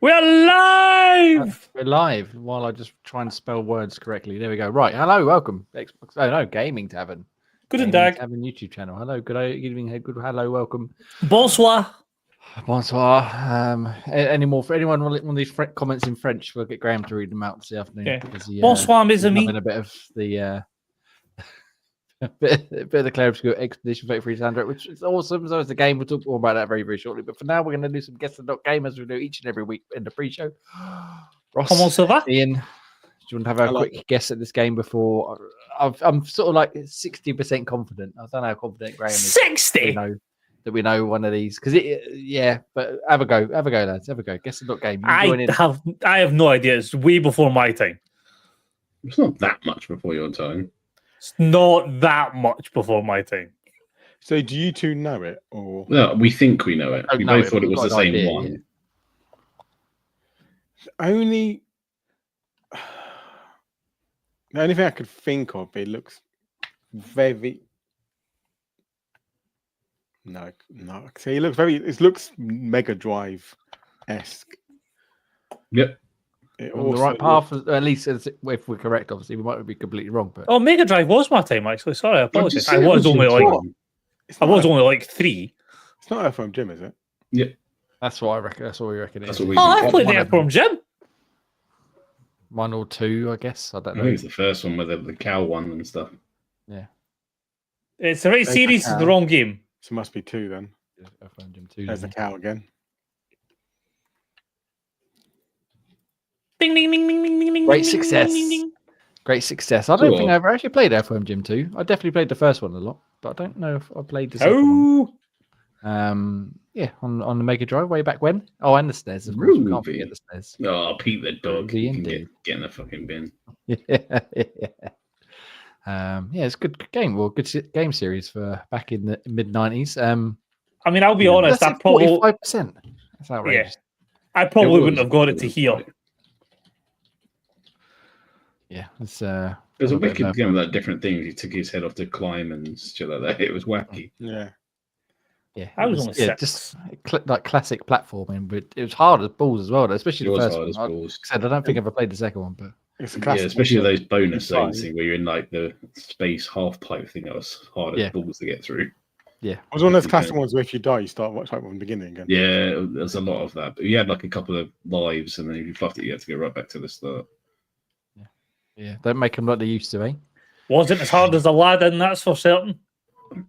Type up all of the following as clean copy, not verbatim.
We're live! We're live while I just try and spell words correctly. There we go. Right. Hello, welcome. Xbox. Oh, no, Gaming Tavern. Guten Tag. Tavern YouTube channel. Hello, good evening. Good hello, welcome. Bonsoir. Bonsoir. Any more for anyone want these comments in French? We'll get Graham to read them out this afternoon. Okay. Because Bonsoir, mes he's amis. having a bit of the bit of the Clarion Expedition 33 soundtrack, which is awesome. So it's the game. We'll talk more about that very, very shortly. But for now, we're going to do some Guess the Game as we do each and every week in the pre-show. Ross, Comment ça va? Ian, do you want to have a quick guess at this game before? I'm sort of like 60% confident. I don't know how confident Graham is. 60? That we know one of these. Because, but have a go, lads. Have a go. Guess the Game. I have no idea. It's way before my time. It's not that much before your time. It's not that much before my time. So do you two know it? Or No, we think we know it. We both thought it was the same one. Yeah. only the only thing I could think of, it looks very no. See, it looks Mega Drive-esque. Yep. On the right path, at least if we're correct, obviously. We might be completely wrong. But Oh, Mega Drive was my time, actually. Sorry, I apologize. I was only like 3. It's not Earthworm Jim, is it? Yep. that's what I reckon. That's what we reckon. That's what we Oh, I played one the of Earthworm Jim. 1 or 2, I guess. I don't I know. think it's the first one with the cow one and stuff. Yeah. It's the right series, it's the wrong game. So it must be 2 then. Earthworm Jim 2. There's the cow again. Ding, ding, ding, ding, ding, ding, ding. Great ding, success. ding, ding, ding. Great success. I don't Cool. think I've ever actually played Earthworm Jim 2. I definitely played the first one a lot, but I don't know if I played the second one. Oh, On the Mega Drive way back when. Oh, and the stairs. Of course, we can't Ruby. forget the stairs. Oh, Pete the dog. The You can indie. get in the fucking bin. It's a good game. Well, good game series for back in the mid 90s. I mean, I'll be honest. That's I probably, 45%. That's outrageous. I probably It wouldn't have got it to was here. quite- Yeah, it's There's a wicked game with that different things. He took his head off to climb and shit like that. It was wacky. Yeah. Yeah, I was only 6. just like classic platforming, but it was hard as balls as well, especially It the was first hard one. as Like balls. I said, I don't think I've ever played the second one, but It's a Yeah, classic. especially those bonus Fine. zones where you're in like the space half pipe thing that was hard Yeah. as balls to get through. yeah, It was one of those Yeah. classic ones where if you die, you start right from the beginning again. Yeah, there's a lot of that. But you had like a couple of lives, and then if you fluffed it, you had to go right back to the start. yeah, don't make them like they used to, eh? Wasn't as hard as Aladdin, that's for certain.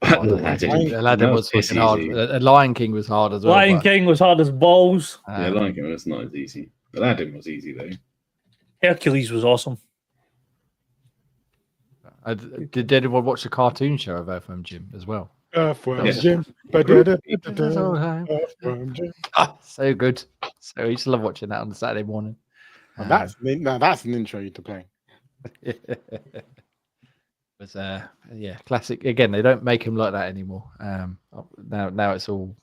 Aladdin was fucking hard. Lion King was hard as well. Lion but, King was hard as balls. Yeah, Lion King was not as easy. Aladdin was easy though. Hercules was awesome. did anyone watch the cartoon show of Earthworm Jim as well? Earthworm Yeah. Jim. Earthworm Jim. So good. So I used to love watching that on the Saturday morning. And that's an intro to play. But classic. Again, they don't make him like that anymore. Now it's all.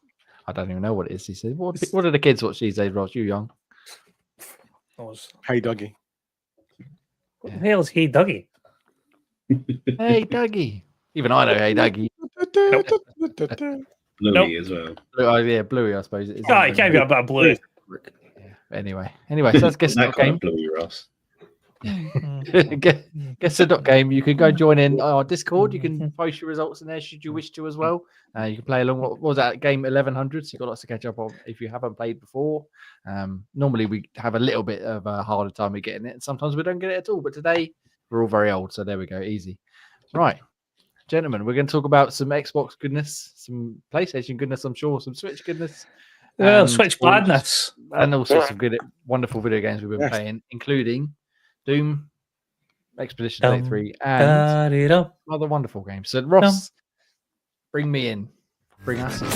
I don't even know what it is. He said, "What do the kids watch these days, Ross? You young? Hey Dougie. What the hell is Hey Dougie? Hey, Dougie. Even I know. Hey, Dougie. Bluey as well. Bluey. I suppose it is. Oh, it can't be about blue. Anyway, so let's guess the That kind game. of Bluey, Ross. Guess the game. You can go join in our Discord. You can post your results in there should you wish to as well. You can play along. What was that game? 1100. So you've got lots to catch up on if you haven't played before. Normally we have a little bit of a harder time with getting it, and sometimes we don't get it at all. But today we're all very old, so there we go. Easy. Right, gentlemen, we're going to talk about some Xbox goodness, some PlayStation goodness, I'm sure, some Switch goodness. Well, and Switch badness. and all sorts of good, wonderful video games we've been playing, including Doom, Expedition 33, and Da-di-da. other wonderful games. So, Ross, bring me in. Bring us in.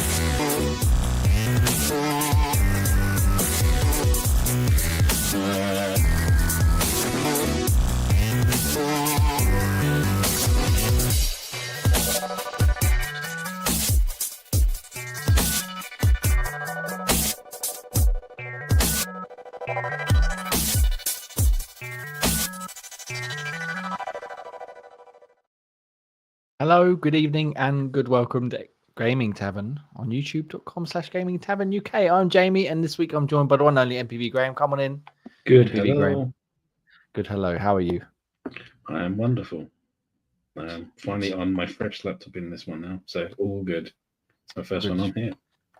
Hello, good evening, and good welcome to Gaming Tavern on youtube.com/Gaming Tavern UK. I'm Jamie, and this week I'm joined by the one and only MPV Graham. Come on in. Good. MPV Hello. Graham. Good. Hello. How are you? I am wonderful. I am finally on my fresh laptop in this one now, so all good. It's my first one on here.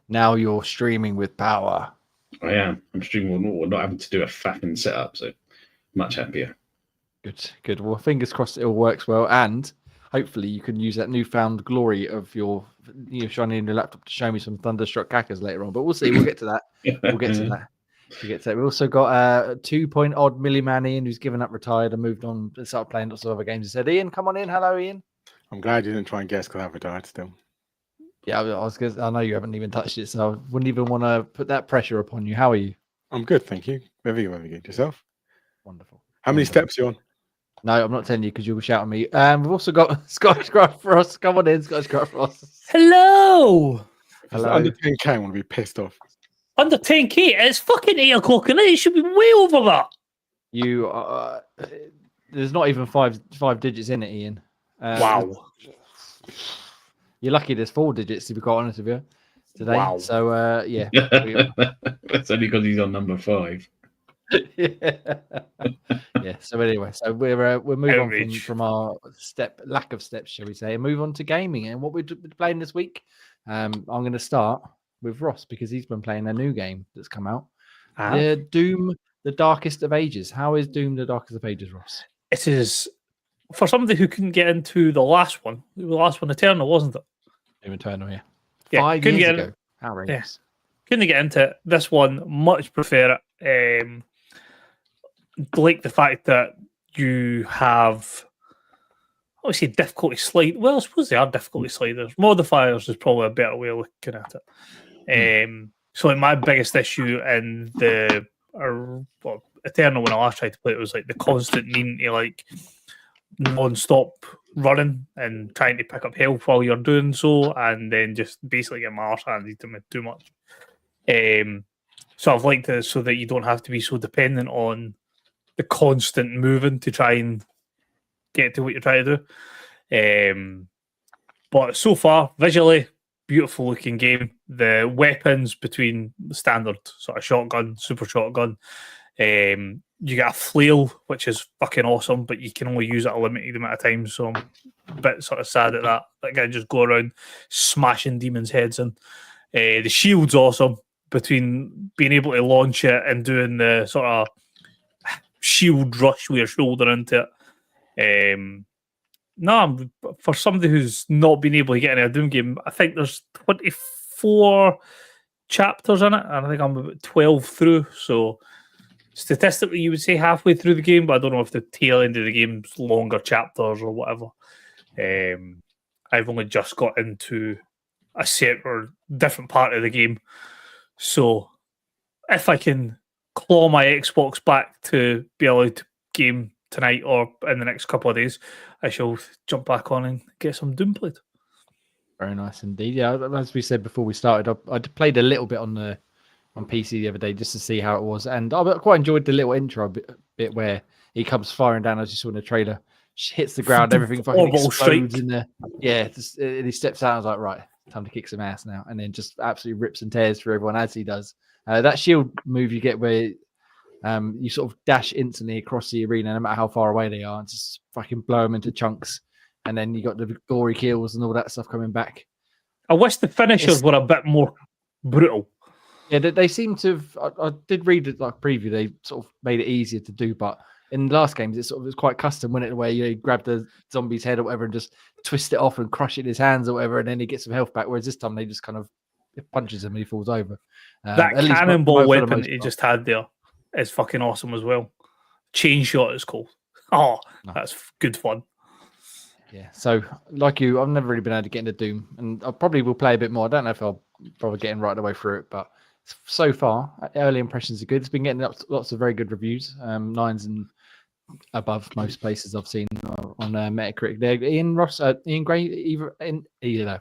Now you're streaming with power. I am. I'm streaming with not having to do a faffing setup, so much happier. Good. Good. Well, fingers crossed it all works well, and hopefully you can use that newfound glory of your shining in your laptop to show me some Thunderstruck Cackers later on. But we'll see. We'll get to that. We'll get to that. We also got a 2-point-odd milliman Ian, who's given up, retired, and moved on and started playing lots of other games. He said, Ian, come on in. Hello, Ian. I'm glad you didn't try and guess because I've retired still. Yeah, I know you haven't even touched it, so I wouldn't even want to put that pressure upon you. How are you? I'm good, thank you. Very good. Yourself? Wonderful. How many steps are you on? No, I'm not telling you because you'll shout at me. We've also got Scottish Gruff Frost. Come on in, Scottish Gruff Frost. Hello. If it's under 10k, I want to be pissed off. Under 10k, it's fucking 8 o'clock at night. It should be way over that. You there's not even five digits in it, Ian. Wow. You're lucky there's 4 digits, to be quite honest with you, today. Wow. So yeah. That's only because he's on number 5. Yeah. So anyway, so we're moving on from our lack of steps, shall we say, and move on to gaming and what we're playing this week. I'm going to start with Ross because he's been playing a new game that's come out. Doom: The Darkest of Ages. How is Doom: The Darkest of Ages, Ross? It is for somebody who couldn't get into the last one. The last one, Eternal, wasn't it? Doom Eternal, yeah. 5 years ago. Outrageous. Yeah. Couldn't get into it. This one, much prefer it. Like the fact that you have, I would say, difficulty slide. Well, I suppose they are difficulty sliders. Modifiers is probably a better way of looking at it. So, like, my biggest issue in the Eternal, when I last tried to play it, was like the constant needing to like non-stop running and trying to pick up health while you're doing so, and then just basically get my arse handed to me too much. So I've liked it so that you don't have to be so dependent on the constant moving to try and get to what you're trying to do. But so far, visually, beautiful looking game. The weapons between the standard sort of shotgun, super shotgun, you get a flail, which is fucking awesome, but you can only use it a limited amount of times, so I'm a bit sort of sad at that. That guy just go around smashing demons' heads in. The shield's awesome, between being able to launch it and doing the sort of shield rush with your shoulder into it. For somebody who's not been able to get in a Doom game, I think there's 24 chapters in it, and I think I'm about 12 through, so statistically you would say halfway through the game, but I don't know if the tail end of the game's longer chapters or whatever. I've only just got into a set or different part of the game, so if I can claw my Xbox back to be allowed to game tonight or in the next couple of days, I shall jump back on and get some Doom played. Very nice indeed. Yeah, as we said before we started, I played a little bit on PC the other day just to see how it was, and I quite enjoyed the little intro bit where he comes firing down, as you saw in the trailer, hits the ground, everything fucking explodes in there. Yeah, and he steps out. I was like, right, time to kick some ass now, and then just absolutely rips and tears through everyone as he does. That shield move you get where you sort of dash instantly across the arena, no matter how far away they are, and just fucking blow them into chunks. And then you got the gory kills and all that stuff coming back. I wish the finishers were a bit more brutal. Yeah, they seem to have. I did read it like preview. They sort of made it easier to do, but in the last games, it was quite custom, wasn't it? Where you grab the zombie's head or whatever and just twist it off and crush it in his hands or whatever, and then he gets some health back. Whereas this time they just kind of punches him and he falls over. That cannonball weapon that he just had there is fucking awesome as well. Chain shot is called. Oh, that's good fun. Yeah, so like you, I've never really been able to get into Doom, and I probably will play a bit more. I don't know if I'll probably get in right away through it, but so far, early impressions are good. It's been getting lots of very good reviews, 9s and above most places I've seen on Metacritic. There, Ian Ross, Ian Gray,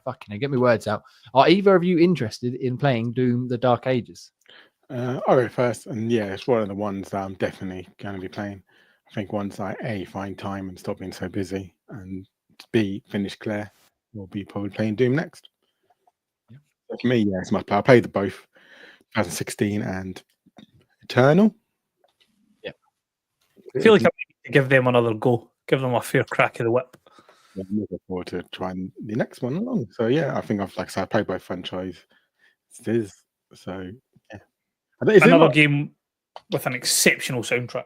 fucking get me words out. Are either of you interested in playing Doom: The Dark Ages? I'll go first, and yeah, it's one of the ones that I'm definitely going to be playing. I think once I find time and stop being so busy, and B finish Claire, we'll be probably playing Doom next. For me, yeah, it's must play. I played both 2016 and Eternal. I feel like I need to give them another go. Give them a fair crack of the whip. I'm looking forward to trying the next one along. So yeah, I think I've like I said, I played both franchise. It is so yeah. Is Another game with an exceptional soundtrack.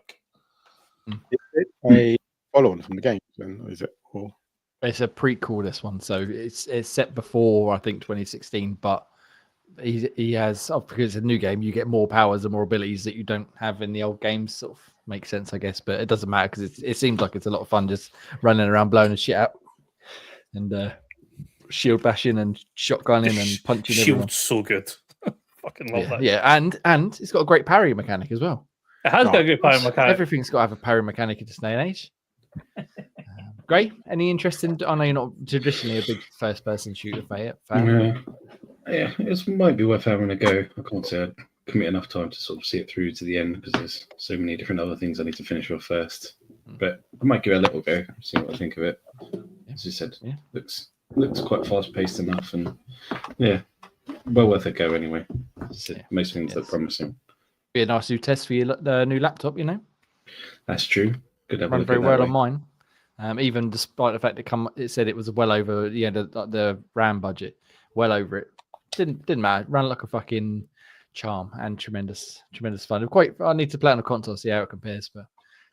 it a follow-on from the game? Then, or is it? Or... It's a prequel, this one, so it's set before I think 2016, but he has because it's a new game. You get more powers and more abilities that you don't have in the old games. Sort of makes sense, I guess, but it doesn't matter because it seems like it's a lot of fun just running around blowing the shit out and shield bashing and shotgunning and punching. Shield's so good. Fucking love that. Yeah, and it's got a great parry mechanic as well. It has got a good parry mechanic. Everything's got to have a parry mechanic in this day and age. Gray, any interest in? I know you're not traditionally a big first-person shooter fan. Yeah, it might be worth having a go. I can't say I'd commit enough time to sort of see it through to the end because there's so many different other things I need to finish off first. But I might give it a little go, see what I think of it. As you said, looks quite fast-paced enough, and yeah, well worth a go anyway. Most things look promising. Be a nice new test for your new laptop, you know. That's true. Good. Run very well on mine. Even despite the fact it said it was well over the RAM budget, well over it. Didn't matter. Ran like a fucking charm and tremendous fun. I need to play on a console, see how it compares. But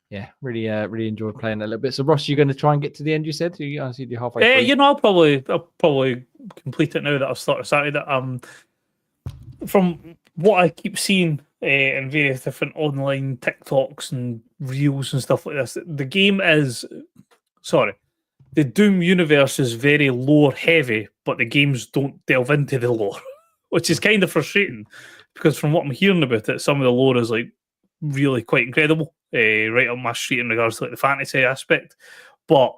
yeah, really enjoyed playing it a little bit. So Ross, you're going to try and get to the end? You said I see you halfway. Yeah, you know, I'll probably complete it now that I've started it. From what I keep seeing in various different online TikToks and reels and stuff like this, the game is the Doom universe is very lore heavy, but the games don't delve into the lore, which is kind of frustrating because from what I'm hearing about it, some of the lore is like really quite incredible, right up my street in regards to like the fantasy aspect. But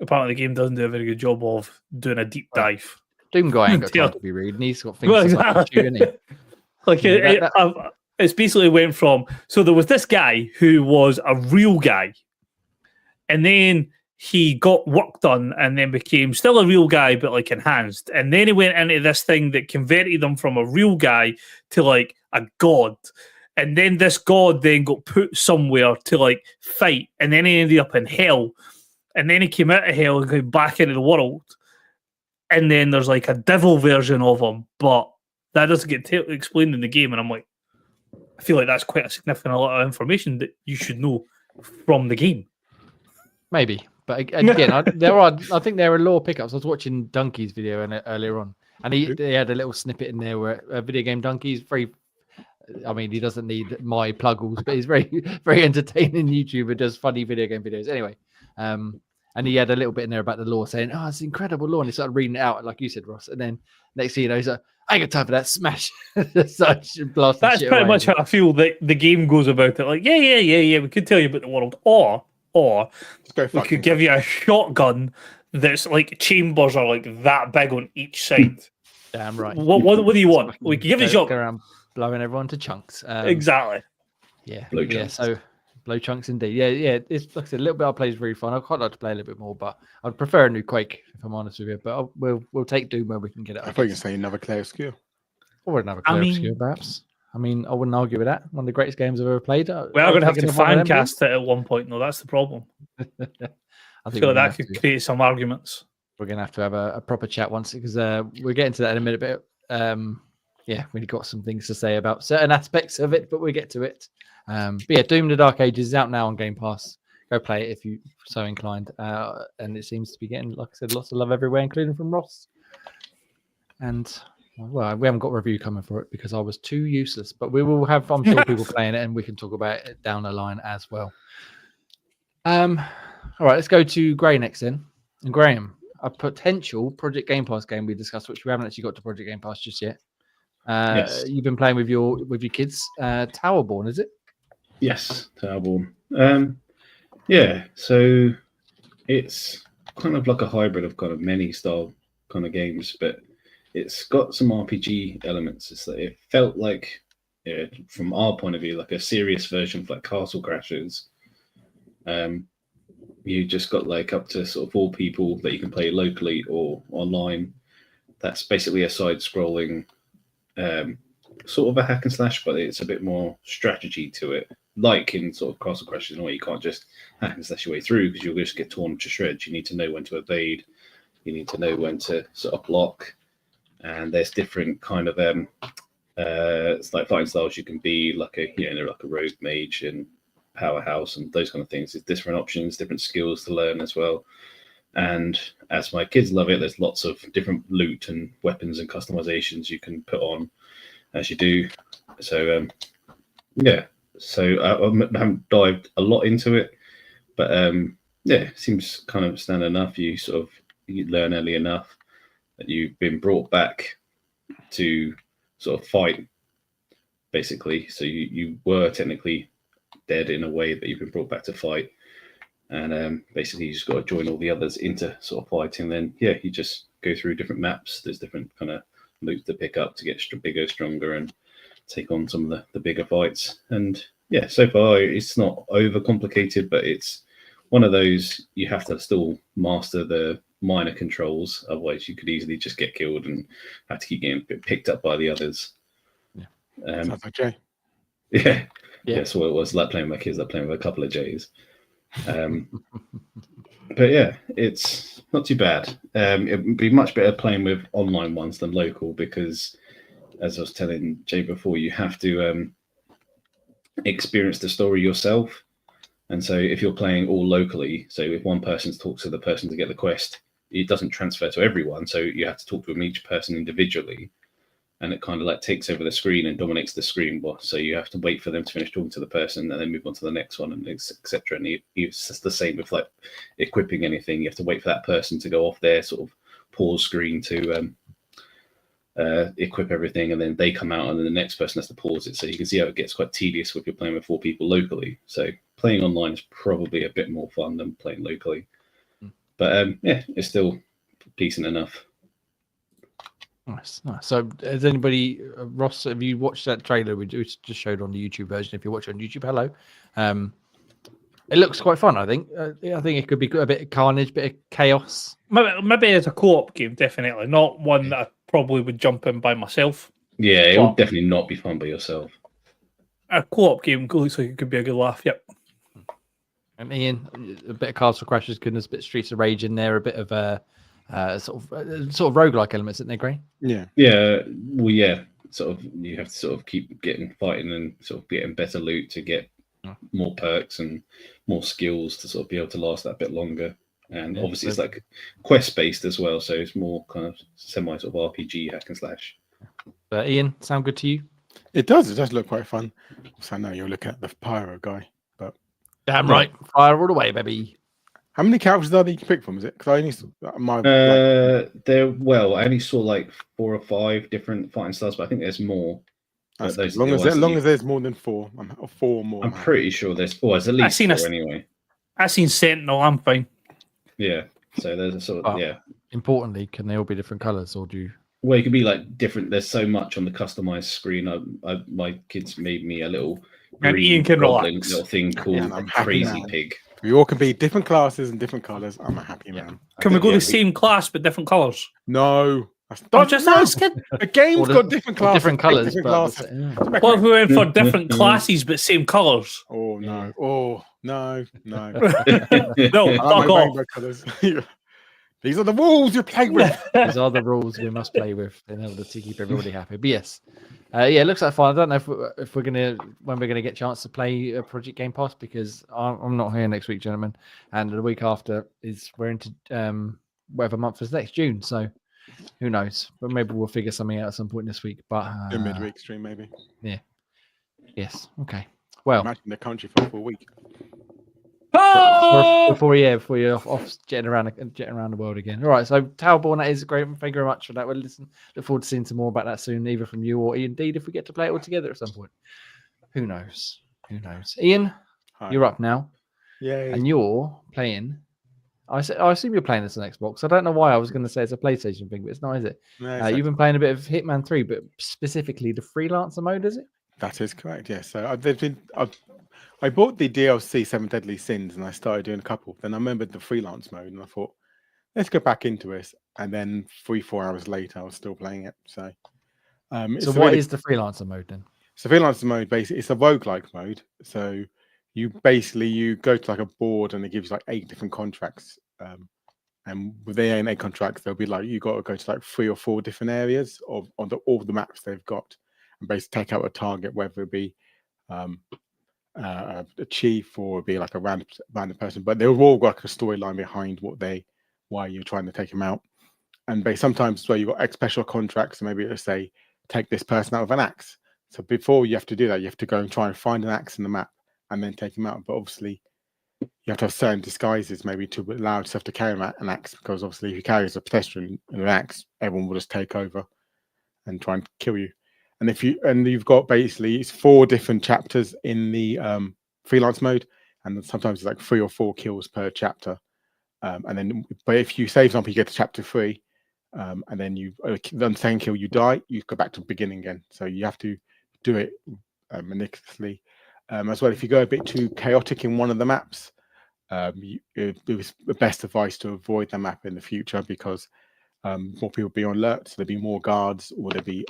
apparently, the game doesn't do a very good job of doing a deep dive. Doom guy ain't got time to be reading. He's got things to shoot, isn't he? Like it's basically went from there was this guy who was a real guy, and then he got work done and then became still a real guy, but like enhanced. And then he went into this thing that converted him from a real guy to like a god. And then this god then got put somewhere to like fight. And then he ended up in hell. And then he came out of hell and came back into the world. And then there's like a devil version of him, but that doesn't get explained in the game. And I'm like, I feel like that's quite a significant lot of information that you should know from the game. Maybe. But again, I think there are lore pickups. I was watching Donkey's video earlier on, and he had a little snippet in there where a video game Donkey's very. I mean, he doesn't need my pluggles, but he's very, very entertaining YouTuber, does funny video game videos. Anyway, and he had a little bit in there about the lore, saying, "Oh, it's incredible lore," and he started reading it out, like you said, Ross. And then next thing you know, he's like, "I ain't got time for that." Smash, such blast. That's pretty much how I feel that the game goes about it. Like, yeah, we could tell you about the world, or we could give you a shotgun that's like chambers are like that big on each side. Damn right. What do you want? We can give you a shotgun. Around blowing everyone to chunks. Exactly. Yeah. Blow chunks. So blow chunks indeed. Yeah. It's like I said, a little bit I play is really fun. I'd quite like to play a little bit more, but I'd prefer a new Quake if I'm honest with you. But we'll take Doom where we can get it. I thought you were saying another Clay Obscure. Or another Clay Obscure, perhaps. I mean, I wouldn't argue with that. One of the greatest games I've ever played. We are going to have to fan cast it at one point, though. That's the problem. I feel like that could create some arguments. We're going to have a proper chat once because we'll get into that in a minute. But we've got some things to say about certain aspects of it, but we'll get to it. But yeah, Doom: The Dark Ages is out now on Game Pass. Go play it if you're so inclined. And it seems to be getting, like I said, lots of love everywhere, including from Ross. And well, we haven't got a review coming for it because I was too useless, but we will have, I'm sure, people playing it and we can talk about it down the line as well. All right, let's go to Gray next then. And Graham, a potential Project Game Pass game we discussed, which we haven't actually got to Project Game Pass just yet. Yes. You've been playing with your kids, Towerborn, is it? Yes, Towerborn. Yeah, so it's kind of like a hybrid of kind of many style kind of games, but it's got some RPG elements. It's like, it felt like, from our point of view, like a serious version of like Castle Crashers. You just got like up to sort of 4 people that you can play locally or online. that's basically a side-scrolling sort of a hack and slash, but it's a bit more strategy to it. Like in sort of Castle Crashers, where you can't just hack and slash your way through because you'll just get torn to shreds. You need to know when to evade. You need to know when to sort of block. And there's different kind of it's like fighting styles. You can be like a like a rogue mage and powerhouse and those kind of things. There's different options, different skills to learn as well. And as my kids love it, there's lots of different loot and weapons and customizations you can put on as you do. So yeah. So I haven't dived a lot into it, but yeah, it seems kind of standard enough. You learn early enough that you've been brought back to sort of fight, basically. So you were technically dead in a way, but you've been brought back to fight, and basically you just got to join all the others into sort of fighting. Then yeah, you just go through different maps. There's different kind of loot to pick up to get bigger, stronger, and take on some of the bigger fights. And yeah, so far it's not over complicated, but it's one of those you have to still master the minor controls, otherwise you could easily just get killed and have to keep getting picked up by the others. Sounds like Jay. Yeah, that's what it was like playing with my kids, like playing with a couple of Jays. But yeah, it's not too bad. It would be much better playing with online ones than local, because as I was telling Jay before, you have to experience the story yourself. And so if you're playing all locally, so if one person talks to the person to get the quest, it doesn't transfer to everyone. So you have to talk to each person individually, and it kind of like takes over the screen and dominates the screen. So you have to wait for them to finish talking to the person and then move on to the next one, and etc. And it's just the same with like equipping anything. You have to wait for that person to go off their sort of pause screen to equip everything, and then they come out, and then the next person has to pause it. So you can see how it gets quite tedious if you're playing with 4 people locally. So playing online is probably a bit more fun than playing locally. But yeah, it's still decent enough. Nice. So has anybody, Ross, have you watched that trailer we just showed on the YouTube version? If you watch it on YouTube, hello. It looks quite fun, I think. I think it could be a bit of carnage, bit of chaos. Maybe it's a co-op game, definitely. Not one that I probably would jump in by myself. Yeah, it would definitely not be fun by yourself. A co-op game looks like it could be a good laugh, yep. And Ian, a bit of Castle Crashers, goodness, a bit of Streets of Rage in there, a bit of sort of roguelike elements, isn't there, Gray? Yeah. Yeah. Well, yeah. Sort of, you have to sort of keep fighting and sort of getting better loot to get more perks and more skills to sort of be able to last that bit longer. And obviously it's like quest based as well, so it's more kind of semi sort of RPG hack and slash. Ian, sound good to you? It does look quite fun. So I know you're looking at the pyro guy, but damn right, fire all the way, baby. How many characters are there you can pick from? Is it? Because I only I only saw like 4 or 5 different fighting styles, but I think there's more. As long as there's more than 4, or 4 or more. I'm pretty sure there's at least 4 anyway. I've seen Sentinel. I'm fine. Yeah. So there's a sort of Importantly, can they all be different colours, or do you? Well, it could be like different. There's so much on the customized screen. My kids made me a little Ian can relax. Little thing called Crazy Pig. We all can be different classes and different colours. I'm a happy man. Can we go the same class but different colours? No. I'm just asking. The game's got different classes. Different colours. What if we went for different classes but same colours? Oh, no. Oh, no. No, fuck off. These are the rules you're playing with. These are the rules we must play with in order to keep everybody happy. But yes, it looks like fun. I don't know if we're gonna get a chance to play Project Game Pass, because I'm not here next week, gentlemen, and the week after we're into whatever month is next, June. So who knows? But maybe we'll figure something out at some point this week. But a midweek stream, maybe. Yeah. Yes. Okay. Well, imagine the country for a full week. Before you're off jetting around the world again. All right, so Towerborn, that is great. Thank you very much for that. We'll look forward to seeing some more about that soon, either from you or indeed if we get to play it all together at some point. Who knows? Ian, hi. You're up now. Yay. And you're playing. I assume you're playing this on Xbox. I don't know why I was going to say it's a PlayStation thing, but it's not, is it? No, exactly. You've been playing a bit of Hitman 3, but specifically the freelancer mode, is it? That is correct. Yes. So I bought the DLC 7 Deadly Sins and I started doing a couple. Then I remembered the freelance mode and I thought let's go back into it. And then 3-4 hours later, I was still playing it. So, it's So a what really is the freelancer mode then? So freelancer mode, basically, it's a roguelike mode. So you go to like a board and it gives you like 8 different contracts. And with the 8 contracts, they'll be like you got to go to like 3 or 4 different areas of on all the maps they've got, and basically take out a target, whether it be um, a chief or it be like a random person. But they'll all got like a storyline behind why you're trying to take them out. And sometimes where you've got special contracts, so maybe it'll say take this person out with an axe. So before you have to do that, you have to go and try and find an axe in the map and then take him out. But obviously, you have to have certain disguises maybe to allow yourself to carry an axe, because obviously if you carry as a pedestrian and an axe, everyone will just take over and try and kill you. And you've got basically it's 4 different chapters in the freelance mode, and sometimes it's like 3 or 4 kills per chapter. But if you save something, you get to chapter 3. And then the second kill, you die, you go back to the beginning again. So you have to do it meticulously. As well, if you go a bit too chaotic in one of the maps, it was the best advice to avoid the map in the future, because more people be on alert, so there'll be more guards, or there'll be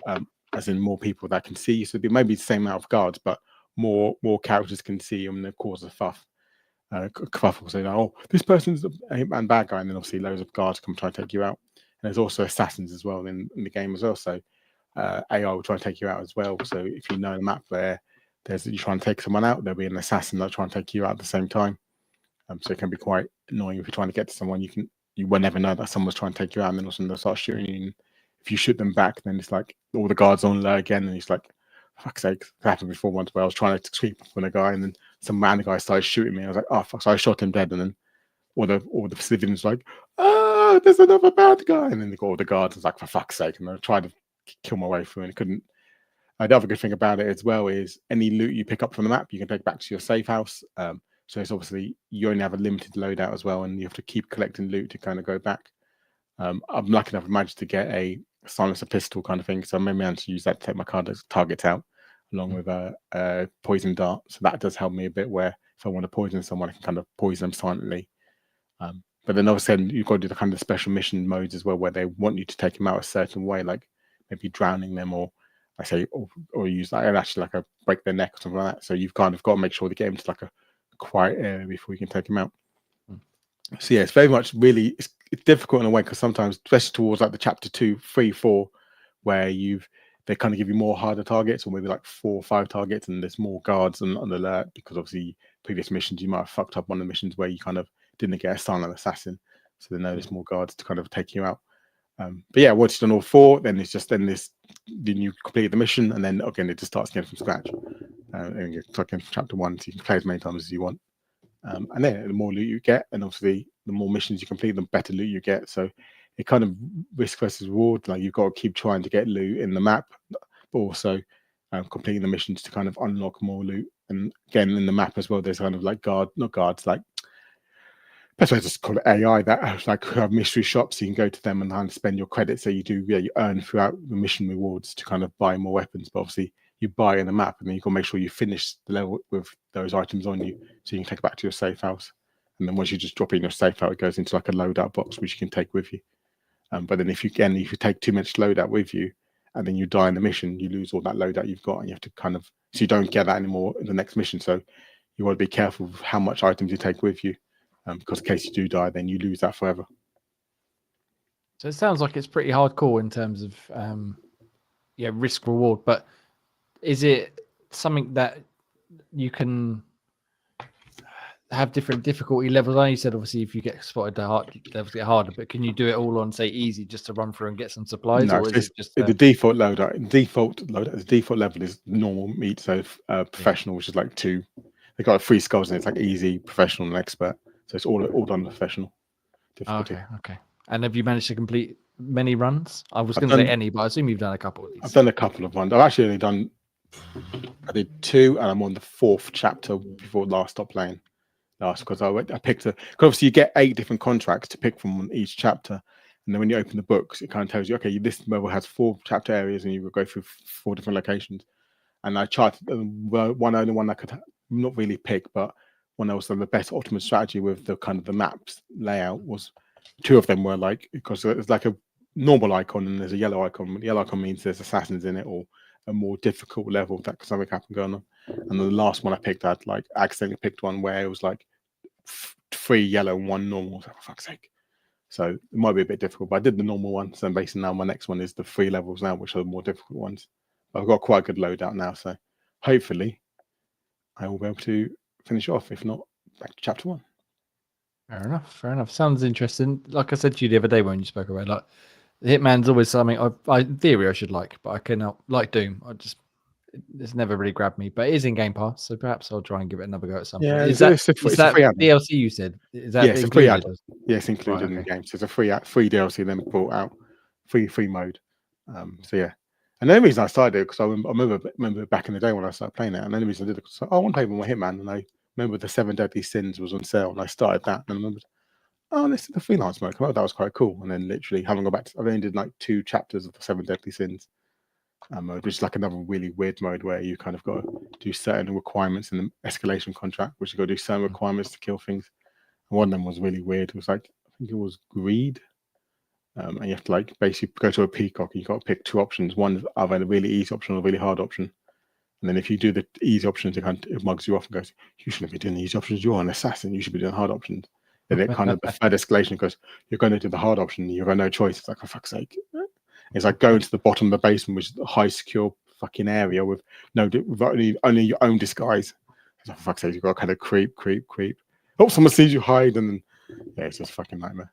as in more people that can see. So there'll be maybe the same amount of guards, but more characters can see them, and they cause a fuff. Kerfuffle, say, oh, this person's a bad guy, and then obviously loads of guards come try and take you out. And there's also assassins as well in the game as well. So AI will try and take you out as well. So if you know the map where you're trying to take someone out, there'll be an assassin that'll try and take you out at the same time. So it can be quite annoying if you're trying to get to someone. You will never know that someone's trying to take you out, and then also they'll start shooting you. And if you shoot them back, then it's like all the guards on alert again, and it's like, fuck's sake. It happened before once where I was trying to sweep on a guy, and then some random guy started shooting me. I was like, oh fuck! So I shot him dead, and then all the civilians like, oh, there's another bad guy, and then they got all the guards. I was like, for fuck's sake! And I tried to kill my way through, and I couldn't. The other good thing about it as well is any loot you pick up from the map, you can take back to your safe house. So it's obviously you only have a limited loadout as well, and you have to keep collecting loot to kind of go back. I'm lucky enough to manage to get a silencer pistol kind of thing, so I may manage to use that to take my targets out, along with a poison dart. So that does help me a bit, where if I want to poison someone, I can kind of poison them silently. But then obviously you've got to do the kind of special mission modes as well, where they want you to take them out a certain way, like maybe drowning them, or I say, or use like actually like a break their neck or something like that. So you've kind of got to make sure they get into like a quiet area before you can take them out. So yeah, it's very much really it's difficult in a way, because sometimes, especially towards like the chapter 2, 3, 4, where they kind of give you more harder targets, or maybe like 4 or 5 targets, and there's more guards on alert, because obviously previous missions you might have fucked up one of the missions where you kind of didn't get a silent assassin, so they know there's more guards to kind of take you out. But yeah, once you've done all 4, then you complete the mission, and then again it just starts again from scratch. And you're talking from chapter 1, so you can play as many times as you want. And then the more loot you get, and obviously the more missions you complete, the better loot you get. So it kind of risk versus reward. Like you've got to keep trying to get loot in the map, but also completing the missions to kind of unlock more loot. And again, in the map as well, there's kind of like best way to just call it AI, that have mystery shops. So you can go to them and kind of spend your credits that you earn throughout the mission rewards to kind of buy more weapons. But obviously you buy in the map, and then you got to make sure you finish the level with those items on you, so you can take it back to your safe house. And then once you just drop it in your safe house, it goes into like a loadout box which you can take with you. But then if you take too much loadout with you, and then you die in the mission, you lose all that loadout you've got, and you have to so you don't get that anymore in the next mission. So you want to be careful of how much items you take with you, because in case you do die, then you lose that forever. So it sounds like it's pretty hardcore in terms of risk reward. But is it something that you can have different difficulty levels? I know you said obviously if you get spotted, the levels get harder. But can you do it all on say easy, just to run through and get some supplies? No, or is it just the default loadout? The default level is normal meat, so professional, which is like 2. They got 3 skulls, and it's like easy, professional, and expert. So it's all done professional difficulty. Okay. And have you managed to complete many runs? I was going to say any, but I assume you've done a couple of these. I've done a couple of runs. I've actually only done. I did 2, and I'm on the 4th chapter before last stopped playing. Because I picked because obviously you get 8 different contracts to pick from each chapter, and then when you open the books, it kind of tells you, okay, this level has 4 chapter areas, and you will go through 4 different locations. And I tried only one I could not really pick, but one that was the best optimal strategy with the kind of the maps layout was two of them were like, because it's like a normal icon and there's a yellow icon. The yellow icon means there's assassins in it or a more difficult level that something happened going on. And the last one I picked, I'd like accidentally picked one where it was like 3 yellow and 1 normal. So, for fuck's sake. So it might be a bit difficult, but I did the normal one. So basically now my next one is the 3 levels now, which are the more difficult ones. I've got quite a good loadout now, so hopefully I will be able to finish off. If not, back to chapter 1. Fair enough. Fair enough. Sounds interesting. Like I said to you the other day when you spoke about, like, Hitman's always something I in theory I should like, but I cannot, like Doom. It's never really grabbed me, but it is in Game Pass, so perhaps I'll try and give it another go at some point. Is that it's a free add-on. DLC you said? Is that It's a free included? add-on. Yeah, it's included Right, in the okay. game. So it's a free DLC, then brought out free mode. So yeah, and the only reason I started it because I remember back in the day when I started playing it, and the only reason I did it because I want to play with my Hitman, and I remember the 7 Deadly Sins was on sale, and I started that, and I remembered, oh, this is the freelance mode. That was quite cool. And then literally haven't gone back to. I've only did like 2 chapters of the 7 Deadly Sins mode, which is like another really weird mode where you kind of got to do certain requirements in the escalation contract, which you got to do certain requirements to kill things. And one of them was really weird. It was like, I think it was greed. And you have to like basically go to a peacock and you got to pick 2 options. One either a really easy option or a really hard option. And then if you do the easy options, it mugs you off and goes, you shouldn't be doing the easy options. You're an assassin. You should be doing hard options. Then it kind of, the third escalation goes, you're going to do the hard option. You've got no choice. It's like, for fuck's sake. It's like going to the bottom of the basement, which is a high secure fucking area with only your own disguise. It's like, for fuck's sake, you've got to kind of creep. Oh, someone sees you hide, and then yeah, it's just a fucking nightmare.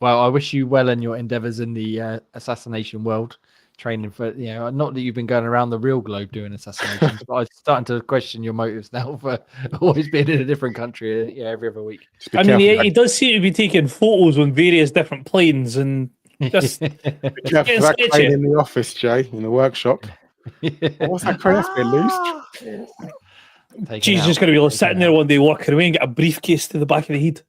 Well, I wish you well in your endeavors in the assassination world, training for, not that you've been going around the real globe doing assassinations, but I'm starting to question your motives now for always being in a different country every other week. I mean, he does seem to be taking photos on various different planes and just be careful for that crane in the office, Jay, in the workshop. What's that crane? That's a bit loose. She's just going to be sitting there one day walking away and get a briefcase to the back of the head.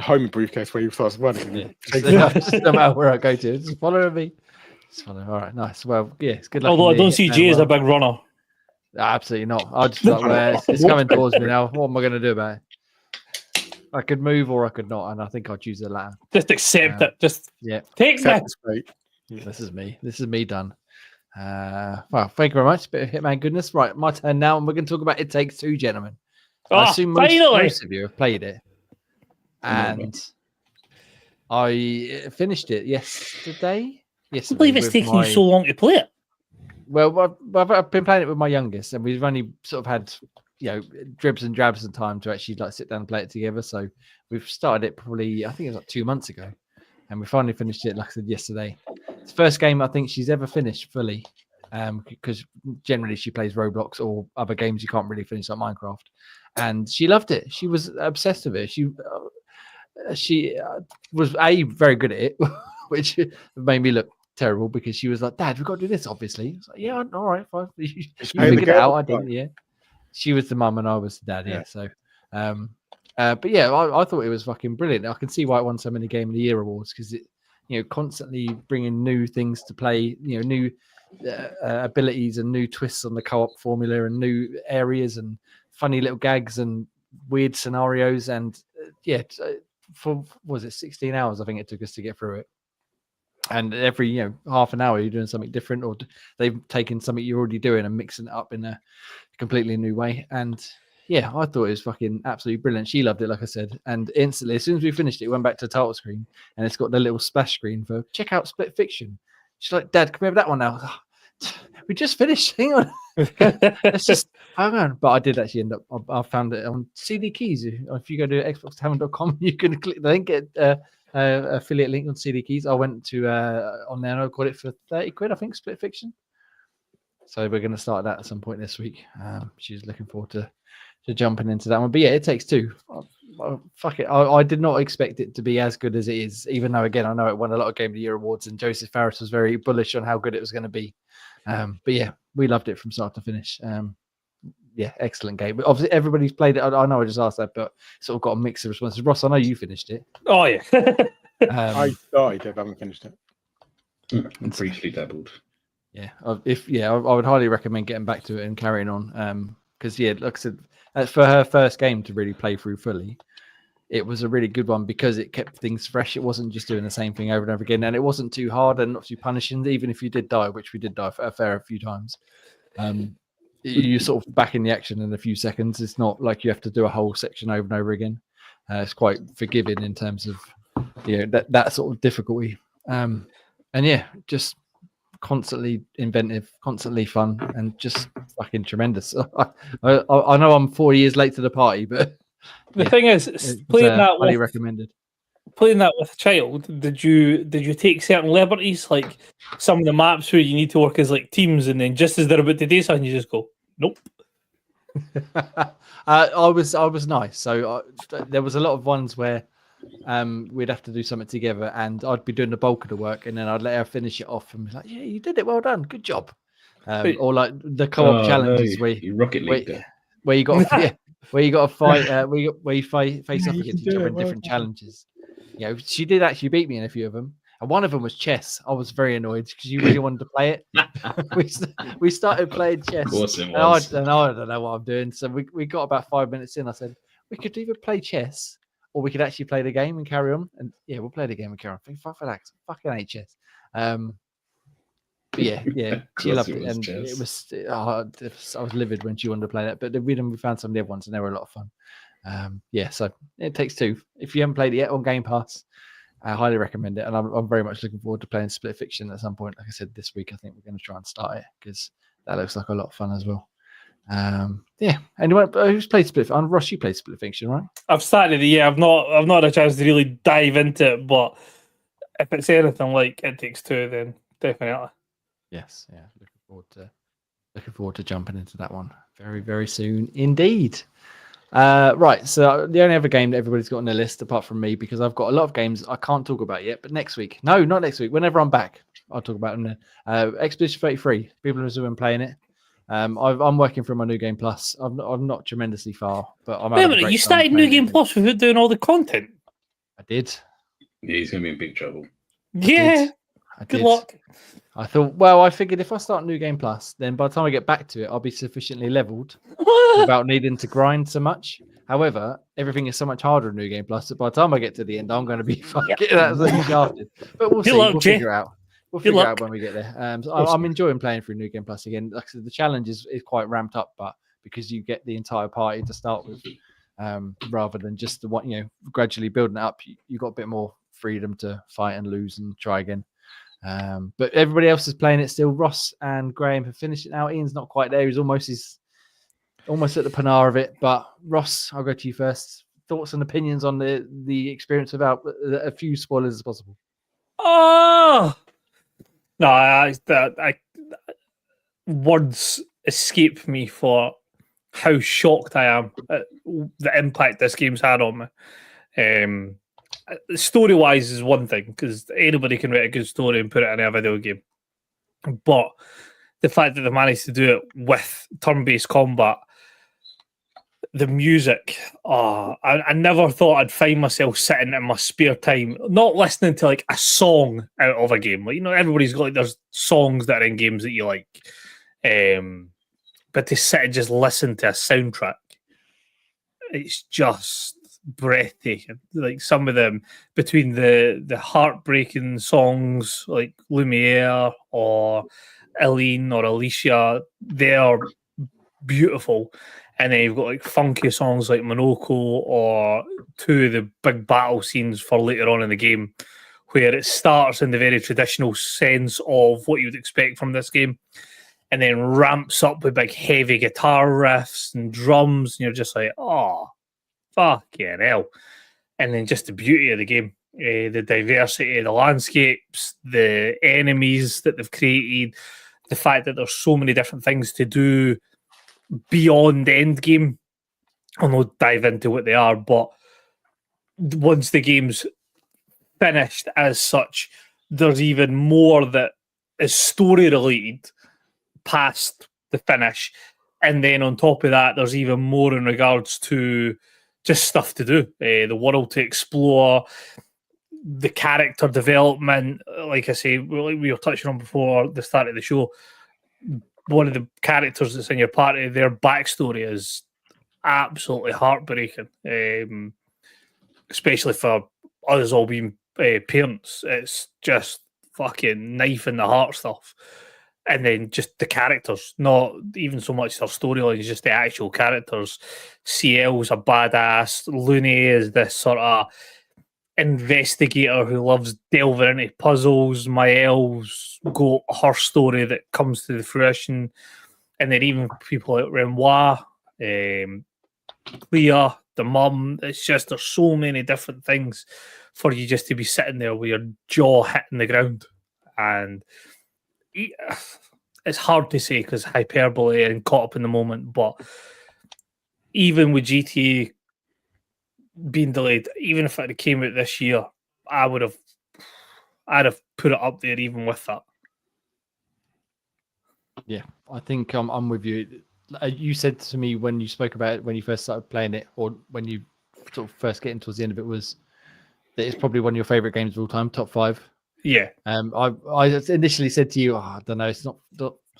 Home briefcase where you start running. No matter where I go to, just follow me. All right, nice. Well, yeah, it's good luck. Although I don't see Jay as a big runner. Absolutely not. I just like, it's coming towards me now. What am I going to do about it? I could move or I could not, and I think I'll choose the latter. Just accept it. Just take that. This is me. This is me done. Well, thank you very much. Bit of Hitman goodness. Right, my turn now, and we're going to talk about It Takes Two, gentlemen. I assume most of you have played it, and I finished it yesterday. I can't believe it's taking you so long to play it. Well, I've been playing it with my youngest, and we've only sort of had dribs and drabs of time to actually like sit down and play it together. So we've started it probably, I think it was like 2 months ago, and we finally finished it, like I said, yesterday. It's the first game I think she's ever finished fully, because generally she plays Roblox or other games you can't really finish, like Minecraft, and she loved it. She was obsessed with it. She was very good at it, which made me look terrible because she was like, "Dad, we've got to do this." Obviously, I was like, "Yeah, all right, fine." You figured it out. I didn't. Yeah, she was the mum and I was the dad. Yeah. So, but yeah, I thought it was fucking brilliant. I can see why it won so many Game of the Year awards, because it, constantly bringing new things to play, new abilities and new twists on the co-op formula and new areas and funny little gags and weird scenarios. And for was it 16 hours? I think it took us to get through it. And every half an hour you're doing something different, or they've taken something you're already doing and mixing it up in a completely new way. And yeah, I thought it was fucking absolutely brilliant. She loved it, like I said, and instantly as soon as we finished it, went back to the title screen, and it's got the little splash screen for check out Split Fiction. She's like, "Dad, can we have that one now?" We just finished. Hang on, let's just hang on. But I did actually end up. I found it on CD Keys. If you go to xboxtavern.com, you can click the link, get affiliate link on CD Keys. I went to on there and I got it for 30 quid, I think, Split Fiction. So we're going to start that at some point this week. She's looking forward to jumping into that one. But yeah, It Takes Two. Fuck it. I did not expect it to be as good as it is, even though, again, I know it won a lot of Game of the Year awards and Joseph Fares was very bullish on how good it was going to be. But yeah, we loved it from start to finish. Yeah, excellent game. But obviously, everybody's played it. I know I just asked that, but sort of got a mix of responses. Ross, I know you finished it. Oh, yeah. I started it, but I haven't finished it. I'm briefly dabbled. Yeah, I would highly recommend getting back to it and carrying on. Because yeah, like I said, for her first game to really play through fully, it was a really good one because it kept things fresh. It wasn't just doing the same thing over and over again, and it wasn't too hard and not too punishing. Even if you did die, which we did die a fair few times, you're sort of back in the action in a few seconds. It's not like you have to do a whole section over and over again. It's quite forgiving in terms of that sort of difficulty. And yeah, just constantly inventive, constantly fun, and just fucking tremendous. I know I'm 4 years late to the party, but the thing is, playing that highly recommended. Playing that with a child, did you take certain liberties, like some of the maps where you need to work as like teams, and then just as they're about to do something, you just go, nope. I was nice. So there was a lot of ones where we'd have to do something together, and I'd be doing the bulk of the work, and then I'd let her finish it off, and be like, "Yeah, you did it, well done, good job." Or like the co-op challenges where you Rocket League where you got where you got to fight, where you face off against each other in different challenges. You know, she did actually beat me in a few of them, and one of them was chess. I was very annoyed because you really wanted to play it. we started playing chess. Of course it was. And I don't know what I'm doing. So we got about 5 minutes in. I said we could either play chess or we could actually play the game and carry on. And yeah, we'll play the game and carry on. Fuck for that. Fucking hate chess. But yeah, she loved it, and it was. I was livid when she wanted to play that. But we found some of the other ones, and they were a lot of fun. Yeah, so It Takes Two. If you haven't played it yet on Game Pass, I highly recommend it, and I'm very much looking forward to playing Split Fiction at some point. Like I said, this week I think we're going to try and start it because that looks like a lot of fun as well. Yeah. Anyone who's played Split? Ross, you played Split Fiction, right? I've started it. Yeah, I've not had a chance to really dive into it, but if it's anything like It Takes Two, then definitely. Yes. Yeah. Looking forward to jumping into that one very, very soon indeed. Right, so the only other game that everybody's got on their list apart from me, because I've got a lot of games I can't talk about yet, but next week, no, not next week, whenever I'm back, I'll talk about them. Expedition 33, people who have been playing it. I'm working through my New Game Plus. I'm not tremendously far, but I'm. Wait a minute, you started New Game Plus without doing all the content? I did. Yeah, he's going to be in big trouble. Yeah. Good luck. I thought, well, I figured if I start New Game Plus, then by the time I get back to it, I'll be sufficiently leveled without needing to grind so much. However, everything is so much harder in New Game Plus that by the time I get to the end, I'm going to be fucking absolutely shafted. But we'll see. We'll figure it out. We'll figure it out when we get there. So I'm enjoying playing through New Game Plus again. Like I said, the challenge is quite ramped up, but because you get the entire party to start with, rather than just the one, gradually building it up, you got a bit more freedom to fight and lose and try again. But everybody else is playing it still. Ross and Graham have finished it now. Ian's not quite there. He's almost at the Pinar of it. But Ross, I'll go to you first. Thoughts and opinions on the experience without a few spoilers as possible. Oh no! I words escape me for how shocked I am at the impact this game's had on me. Story-wise is one thing, because anybody can write a good story and put it in a video game. But the fact that they managed to do it with turn-based combat, the music, I never thought I'd find myself sitting in my spare time, not listening to like a song out of a game. Like, everybody's got there's songs that are in games that you like. But to sit and just listen to a soundtrack, it's just breathtaking. Like some of them, between the heartbreaking songs like Lumiere or Eileen or Alicia, they are beautiful. And then you've got like funky songs like Monoko, or two of the big battle scenes for later on in the game, where it starts in the very traditional sense of what you would expect from this game, and then ramps up with big heavy guitar riffs and drums, and you're just like, oh, fucking hell. And then just the beauty of the game, the diversity of the landscapes, the enemies that they've created, the fact that there's so many different things to do beyond the end game. I'll not dive into what they are, but once the game's finished as such, there's even more that is story related past the finish. And then on top of that, there's even more in regards to just stuff to do, the world to explore, the character development. Like I say, like we were touching on before the start of the show, one of the characters that's in your party, their backstory is absolutely heartbreaking, especially for us all being parents. It's just fucking knife in the heart stuff. And then just the characters, not even so much their storylines, just the actual characters. CL's a badass. Looney is this sort of investigator who loves delving into puzzles. Mael's got her story that comes to the fruition. And then even people like Renoir, Clea, the mum. It's just there's so many different things for you just to be sitting there with your jaw hitting the ground. And it's hard to say because hyperbole and caught up in the moment, but even with GTA being delayed, even if it came out this year, I'd have put it up there even with that. Yeah, I think I'm with you. You said to me when you spoke about it when you first started playing it, or when you sort of first getting towards the end of it, was that it's probably one of your favorite games of all time, top 5. Yeah. I initially said to you, I don't know, it's not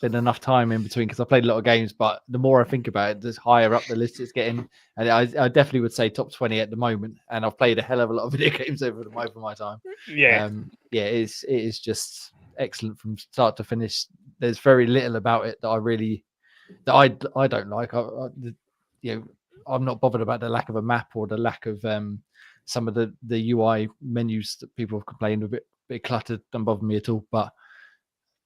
been enough time in between because I played a lot of games, but the more I think about it, the higher up the list it's getting. And I definitely would say top 20 at the moment. And I've played a hell of a lot of video games over my time. Yeah. It is just excellent from start to finish. There's very little about it that I don't like. I'm not bothered about the lack of a map or the lack of some of the UI menus that people have complained a bit cluttered. Don't bother me at all. But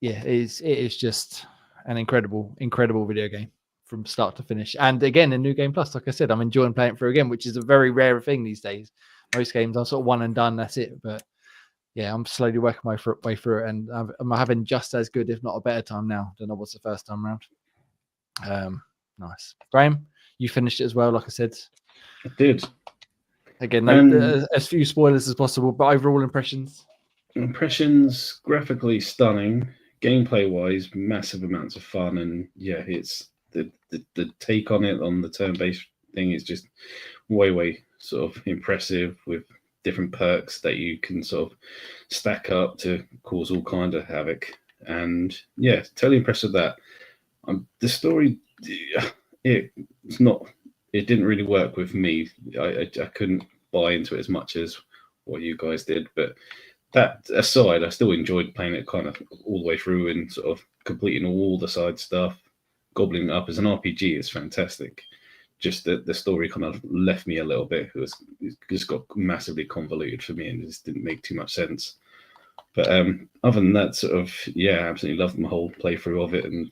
yeah, it is just an incredible video game from start to finish. And again, in New Game Plus, like I said, I'm enjoying playing it through again, which is a very rare thing these days. Most games are sort of one and done, that's it. But yeah, I'm slowly working my way through it, and I'm having just as good, if not a better time now than I was the first time round. Nice. Graham, you finished it as well, like I said. I did. Again, as few spoilers as possible, but overall impressions. Impressions, graphically stunning, gameplay wise, massive amounts of fun, and yeah, it's the take on it on the turn-based thing is just way sort of impressive with different perks that you can sort of stack up to cause all kind of havoc. And yeah, totally impressed with that. The story, it didn't really work with me. I couldn't buy into it as much as what you guys did, but that aside, I still enjoyed playing it kind of all the way through and sort of completing all the side stuff, gobbling it up. As an RPG, it's fantastic. Just the story kind of left me a little bit. It just got massively convoluted for me and it just didn't make too much sense. But other than that, sort of, yeah, absolutely loved my whole playthrough of it and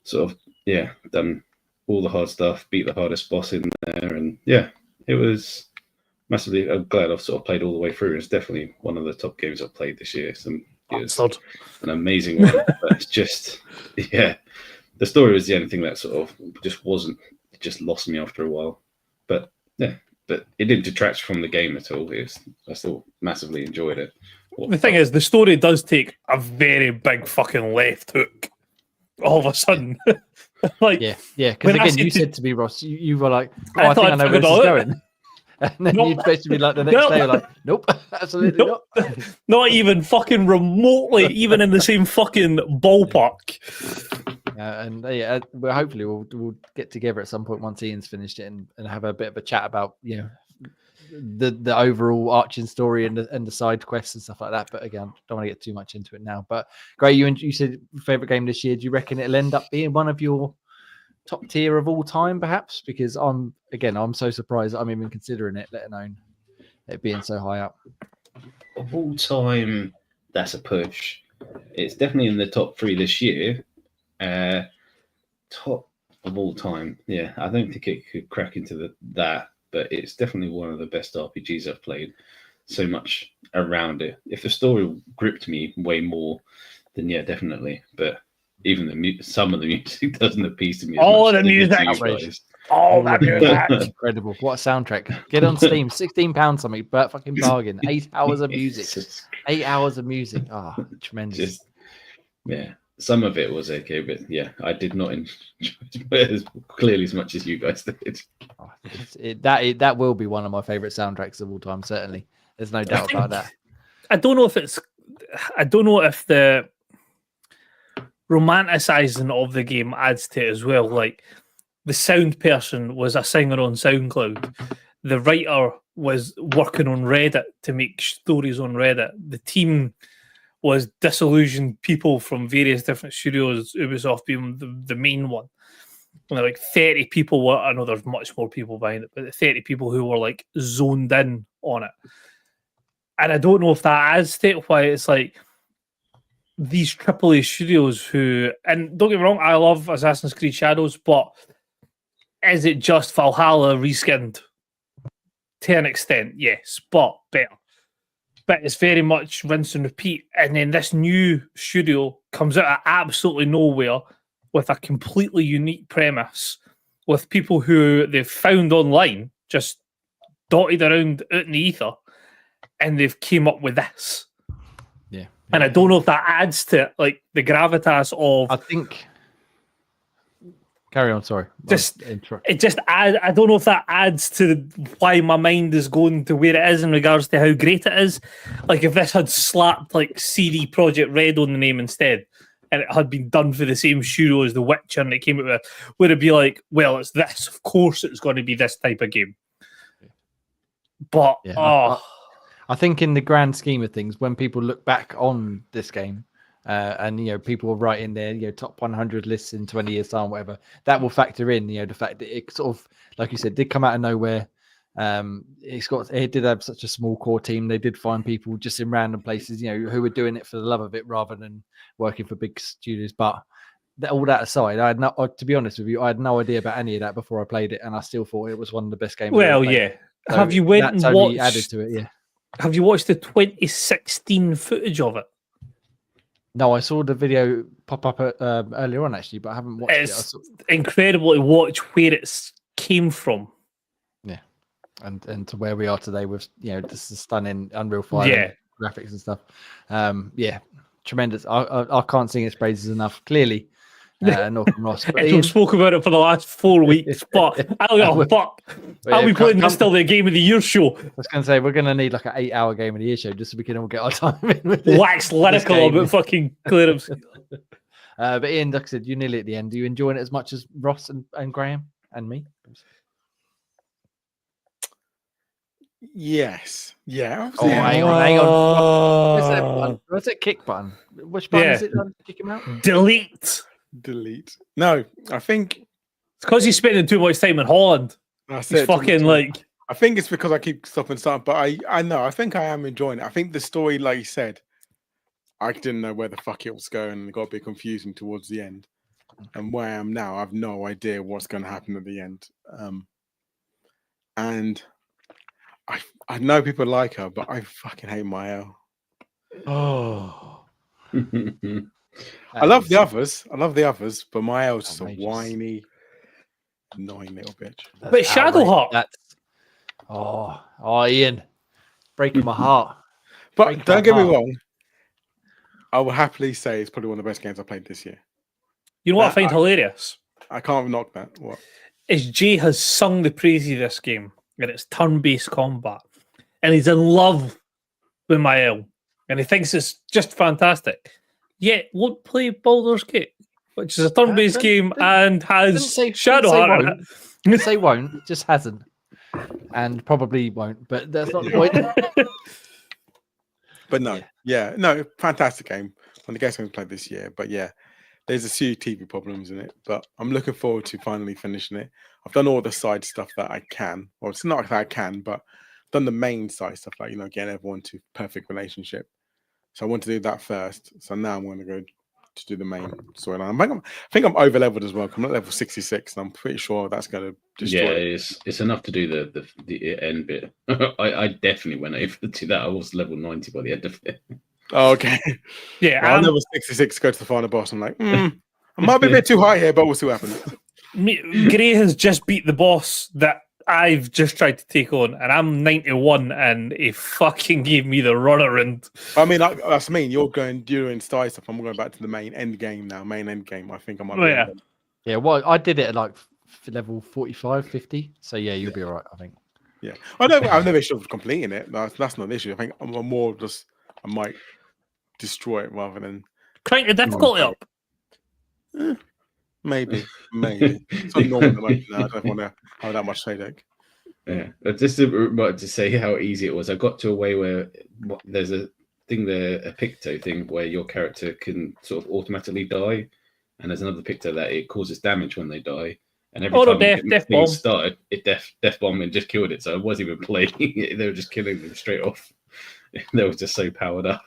sort of, yeah, done all the hard stuff, beat the hardest boss in there. And yeah, it was massively, I'm glad I've sort of played all the way through. It's definitely one of the top games I've played this year. It was an amazing one. But it's just, yeah, the story was the only thing that sort of just lost me after a while. But yeah, but it didn't detract from the game at all. I still massively enjoyed it. The thing is, the story does take a very big fucking left hook all of a sudden. Like, yeah, because again, you said to me, Ross, you were like, I think I know where this is going. And then you'd basically be like the next day, like, nope, absolutely not. Not even fucking remotely, even in the same fucking ballpark. And yeah, well, hopefully we'll get together at some point once Ian's finished it and have a bit of a chat about, you know, the overall arching story and the side quests and stuff like that. But again, don't want to get too much into it now. But great, you said favorite game this year. Do you reckon it'll end up being one of your top tier of all time, perhaps? Because I'm so surprised that I'm even considering it, let alone it being so high up. Of all time, that's a push. It's definitely in the top 3 this year. Top of all time, yeah. I don't think it could crack into that, but it's definitely one of the best RPGs I've played. So much around it. If the story gripped me way more, then yeah, definitely. But even some of the music doesn't appease to me. All the music, all that music, incredible! What a soundtrack! Get on Steam, £16 something, but fucking bargain. 8 hours of music. 8 hours of music. Oh, tremendous. Yeah. Some of it was okay, but yeah, I did not enjoy it as clearly as much as you guys did. Oh, that will be one of my favorite soundtracks of all time. Certainly, there's no doubt about that. I don't know if the romanticizing of the game adds to it as well. Like the sound person was a singer on SoundCloud. The writer was working on Reddit to make stories on Reddit. The team was disillusioned people from various different studios, Ubisoft being the main one. And like 30 people were, I know there's much more people behind it, but 30 people who were like zoned in on it. And I don't know if that adds to it, why it's like these AAA studios who, and don't get me wrong, I love Assassin's Creed Shadows, but is it just Valhalla reskinned? To an extent, yes, but better. But it's very much rinse and repeat. And then this new studio comes out of absolutely nowhere with a completely unique premise, with people who they've found online, just dotted around out in the ether, and they've came up with this. Yeah. And I don't know if that adds to like the gravitas of. I think. Carry on. Sorry. It just add. I don't know if that adds to why my mind is going to where it is in regards to how great it is. Like if this had slapped like CD Projekt Red on the name instead, and it had been done for the same studio as The Witcher, and it came out with, would it be like, well, it's this. Of course, it's going to be this type of game. But I think in the grand scheme of things, when people look back on this game, and people are writing their top 100 lists in 20 years time, whatever, that will factor in the fact that it sort of, like you said, did come out of nowhere. It did have such a small core team. They did find people just in random places, who were doing it for the love of it rather than working for big studios. But all that aside, to be honest with you, I had no idea about any of that before I played it, and I still thought it was one of the best games. Well, yeah. So have you went and watched? Added to it, yeah. Have you watched the 2016 footage of it? No, I saw the video pop up earlier on actually, but I haven't watched it. It's incredible to watch where it came from. Yeah, and to where we are today with just the stunning Unreal 5 graphics and stuff. Yeah, tremendous. I can't sing its praises enough. Clearly, North and Ross. We've spoke about it for the last 4 weeks, but I'll be playing this till the Game of the Year show. I was going to say we're going to need like an 8-hour Game of the Year show just so we can all get our time in with this. Wax lyrical about fucking clearance. But Ian, like I said, you're nearly at the end. Do you enjoy it as much as Ross and Graham and me? Yes. Yeah. Oh, hang on. Where's that kick button? Which button is it? Kick him out? Delete. No, I think it's because he's spending too much time in Holland. He's fucking like. I think it's because I keep stopping and starting, but I know. I think I am enjoying it. I think the story, like you said, I didn't know where the fuck it was going, and it got a bit confusing towards the end. And where I am now, I have no idea what's going to happen at the end. And I know people like her, but I fucking hate Mael. Oh. I love the others, but Mael's just a whiny, annoying little bitch. But Shadowheart. Ian, breaking my heart. But don't get me wrong, I will happily say it's probably one of the best games I played this year. You know what I find hilarious? I can't knock that. What? Is Jay has sung the praise of this game, and it's turn-based combat, and he's in love with Mael, and he thinks it's just fantastic. Yet won't play Baldur's Gate, which is a turn-based game and has Shadowheart in it. Didn't say won't, just hasn't, and probably won't. But that's not the point. But no, fantastic game. One of the games we played this year. But yeah, there's a few TV problems in it. But I'm looking forward to finally finishing it. I've done all the side stuff that I can. Well, it's not that I can, but I've done the main side stuff, like getting everyone to perfect relationship. So I want to do that first. So now I'm going to go to do the main storyline. I think I'm over leveled as well. I'm at level 66, and I'm pretty sure that's going to destroy. Yeah, it's enough to do the end bit. I definitely went over to that. I was level 90 by the end of it. Oh, okay. Yeah, I'm level 66 to go to the final boss. I'm like, I might be a bit too high here, but we'll see what happens. Gray has just beat the boss that I've just tried to take on, and I'm 91, and he fucking gave me the runaround. I mean, that's mean. You're doing style stuff. I'm going back to the main end game now. Main end game. I think I might. Yeah. Well, I did it at like level 45, 50. So yeah, you'll be all right. I think. Yeah, I know. I've never issue of completing it. That's not an issue. I think I'm more just I might destroy it rather than crank the difficulty up. Maybe. It's not normal at the moment now. I don't want to have that much headache. Yeah, but just to say how easy it was. I got to a way where there's a thing there, a picto thing, where your character can sort of automatically die, and there's another picto that it causes damage when they die. And every time death bomb started, it death bomb and just killed it. So I wasn't even playing it; they were just killing them straight off. They were just so powered up.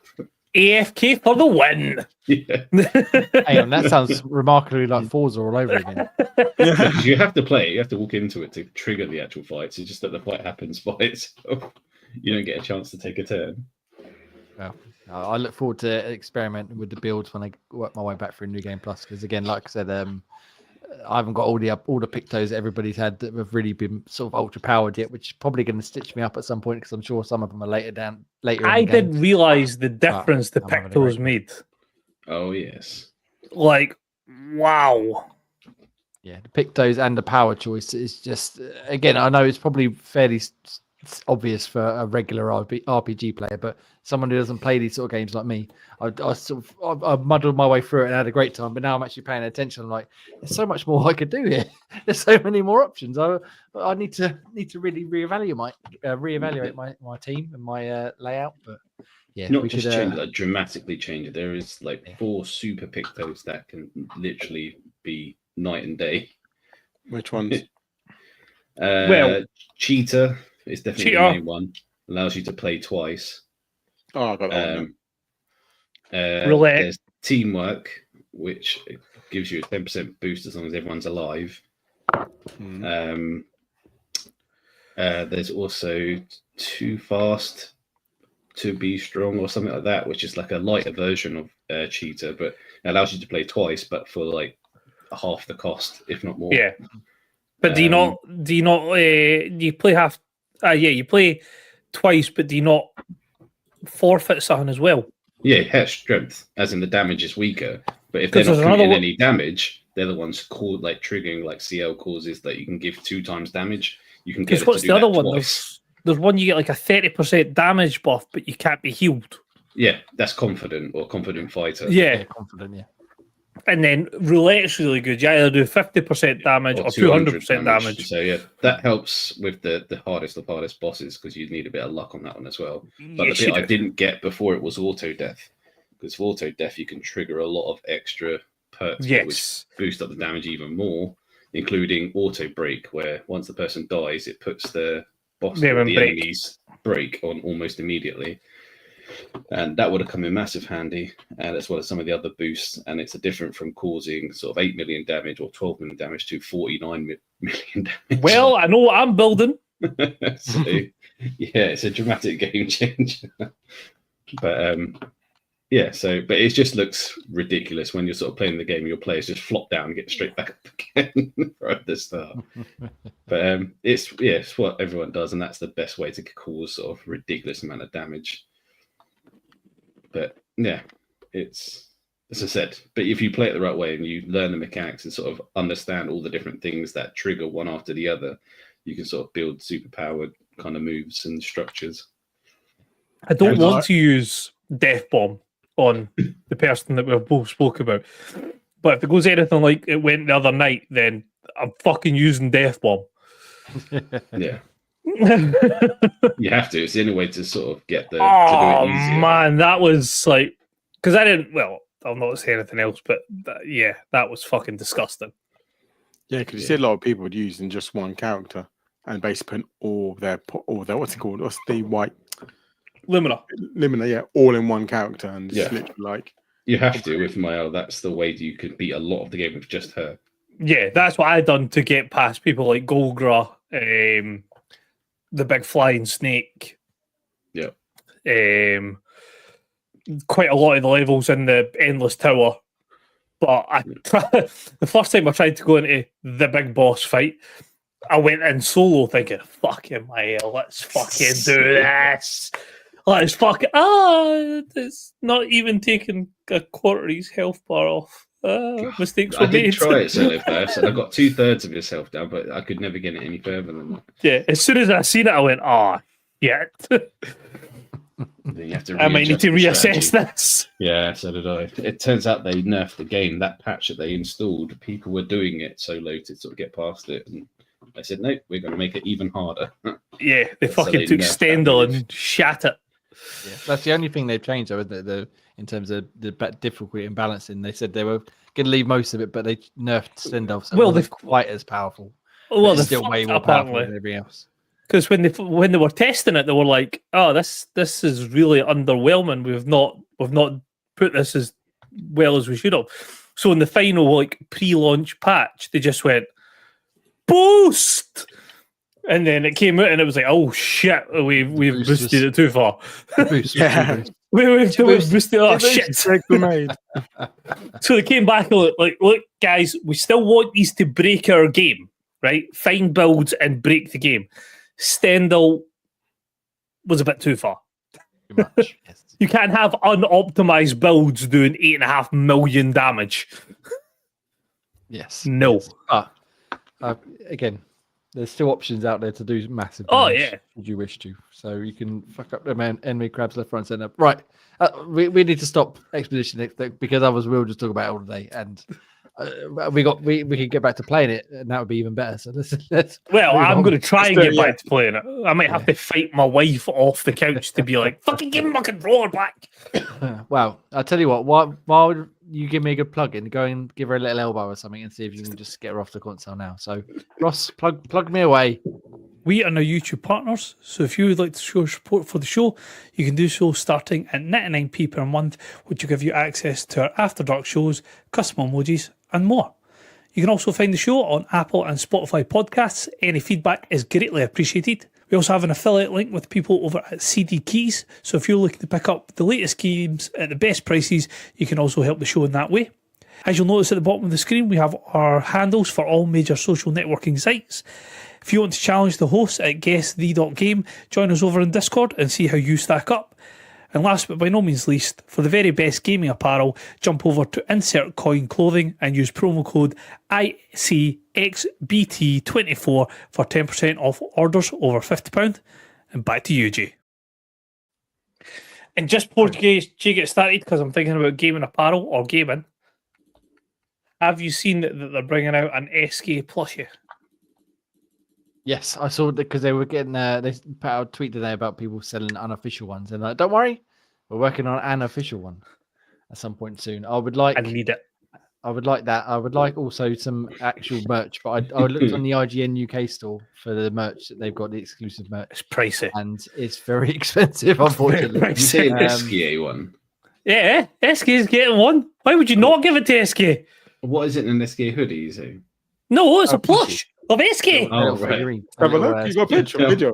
AFK for the win. Yeah. Hang on, that sounds remarkably like Forza all over again. Because you have to play it, you have to walk into it to trigger the actual fight. It's just that the fight happens by itself. You don't get a chance to take a turn. Well, I look forward to experimenting with the builds when I work my way back through New Game Plus. Because again, like I said, I haven't got all the pictos that everybody's had that have really been sort of ultra powered yet, which is probably going to stitch me up at some point because I'm sure some of them are later. I didn't realize the difference the pictos made. Oh yes, like wow. Yeah, the pictos and the power choice is just again. I know it's probably fairly obvious for a regular RPG player, but someone who doesn't play these sort of games like me, I muddled my way through it and had a great time. But now I'm actually paying attention. I'm like, there's so much more I could do here. There's so many more options. I need to really reevaluate my team and my layout. But yeah, not just change it, dramatically change it. There is like 4 super pictos that can literally be night and day. Which ones? Cheetah is definitely the main one. Allows you to play twice. Oh, I got that one. There's teamwork, which gives you a 10% boost as long as everyone's alive. There's also too fast to be strong or something like that, which is like a lighter version of Cheetah, but it allows you to play twice, but for like half the cost, if not more. Yeah. But do you play half? You play twice, but do you not forfeit something as well? Yeah, it has strength, as in the damage is weaker. But if they're not committing any damage, they're the ones called like triggering, like CL causes that you can give 2 times damage. You can get it what's to do the other that one? twice. There's one you get like a 30% damage buff, but you can't be healed. Yeah, that's confident or confident fighter. Yeah, confident. Yeah. And then roulette's really good. You either do 50% damage or 200% damage. So yeah, that helps with the hardest of hardest bosses because you need a bit of luck on that one as well. But the bit I didn't get before it was auto death, because for auto death you can trigger a lot of extra perks which boost up the damage even more, including auto break, where once the person dies, it puts the boss or the enemy's break on almost immediately. And that would have come in massive handy, and as well as some of the other boosts. And it's different from causing sort of 8 million damage or 12 million damage to 49 million damage. Well, I know what I'm building. So, yeah, it's a dramatic game change. But but it just looks ridiculous when you're sort of playing the game. Your players just flop down and get straight back up again right at the start. But it's what everyone does, and that's the best way to cause sort of ridiculous amount of damage. But yeah, it's as I said. But if you play it the right way and you learn the mechanics and sort of understand all the different things that trigger one after the other, you can sort of build superpowered kind of moves and structures. I don't want to use Death Bomb on the person that we've both spoke about, but if it goes anything like it went the other night, then I'm fucking using Death Bomb. Yeah. You have to. It's the only way to sort of get to do it easier. Man, that was like, because I didn't. Well, I'll not say anything else, but that was fucking disgusting. Yeah, because you see a lot of people using just one character and basically putting all their what's it called? What's the white Limina? Yeah, all in one character, and it's literally like you have to with Mael. That's the way you could beat a lot of the game with just her. Yeah, that's what I done to get past people like Golgra, the big flying snake. Yeah. Quite a lot of the levels in the Endless Tower. But the first time I tried to go into the big boss fight, I went in solo thinking, fucking Mael, let's fucking do this. Let's fucking... it's not even taking a quarter of his health bar off. Mistakes were made. I did try it solo first, and I got 2/3 of his health down, but I could never get it any further than that. Yeah, as soon as I seen it, I went, shit. Then you have to I might need to readjust the reassess strategy. this. Yeah, so did I. It turns out they nerfed the game. That patch that they installed, people were doing it so low to sort of get past it. And I said, no, we're going to make it even harder. Yeah, they So fucking they took nerfed that Stendhal move. and shat it. Yeah, that's the only thing they've changed, though, isn't it? In terms of the difficulty and balancing, they said they were going to leave most of it, but they nerfed Stendhal, so Well, it wasn't they've- quite as powerful. Well, But they it's still way fucked more up, powerful apparently. than everything else. Because when they were testing it, they were like, "Oh, this is really underwhelming. We've not put this as well as we should have." So in the final like pre-launch patch, they just went boost, and then it came out, and it was like, "Oh shit, we've boost boosted was- it too far. Boost, Yeah. boost. We've boost. boosted. Oh Too boost. shit!" Mistakes were made. So they came back and like, look, guys, we still want these to break our game, right? Find builds and break the game. Stendhal was a bit too far. Too much. Yes. You can't have unoptimized builds doing 8.5 million damage. Yes. No. Yes. But again, there's still options out there to do massive Oh, damage yeah. should you wish to. So you can fuck up the enemy crabs left, right, and center. Right. We need to stop Expedition next because otherwise we'll just talk about it all day. And we can get back to playing it, and that would be even better. So let's Well, move I'm on. going to try and Let's do get it, back to playing it. I might have to fight my wife off the couch to be like, fucking give me my controller back. Well, I'll tell you what. While you give me a good plug in, go and give her a little elbow or something, and see if you can just get her off the console now. So, Ross, plug me away. We are now YouTube partners, so if you would like to show support for the show, you can do so starting at 99p per month, which will give you access to our After Dark shows, custom emojis, and more. You can also find the show on Apple and Spotify podcasts. Any feedback is greatly appreciated. We also have an affiliate link with people over at CD Keys, so if you're looking to pick up the latest games at the best prices, you can also help the show in that way. As you'll notice at the bottom of the screen, we have our handles for all major social networking sites. If you want to challenge the hosts at guessthE.game, join us over in Discord and see how you stack up. And last but by no means least, for the very best gaming apparel, jump over to Insert Coin Clothing and use promo code ICXBT24 for 10% off orders over £50. And back to you, Jay. And just before Jay gets started, because I'm thinking about gaming apparel or gaming, have you seen that they're bringing out an SK plushie? Yes, I saw that because they were getting they put out a tweet today about people selling unofficial ones, and like, don't worry, we're working on an official one at some point soon. I would like I need it. I would like that. I would like also some actual merch, but I looked on the IGN UK store for the merch that they've got, the exclusive merch, It's pricey. and it's very expensive, unfortunately. You say an Um, SKA one. Yeah, SK's getting one. Why would you not give it to SK? What is it in an SKA hoodie, you say? No, it's a Oh, plush of SK. Oh, little right. figurine, Have a little, look. You got a picture. Video.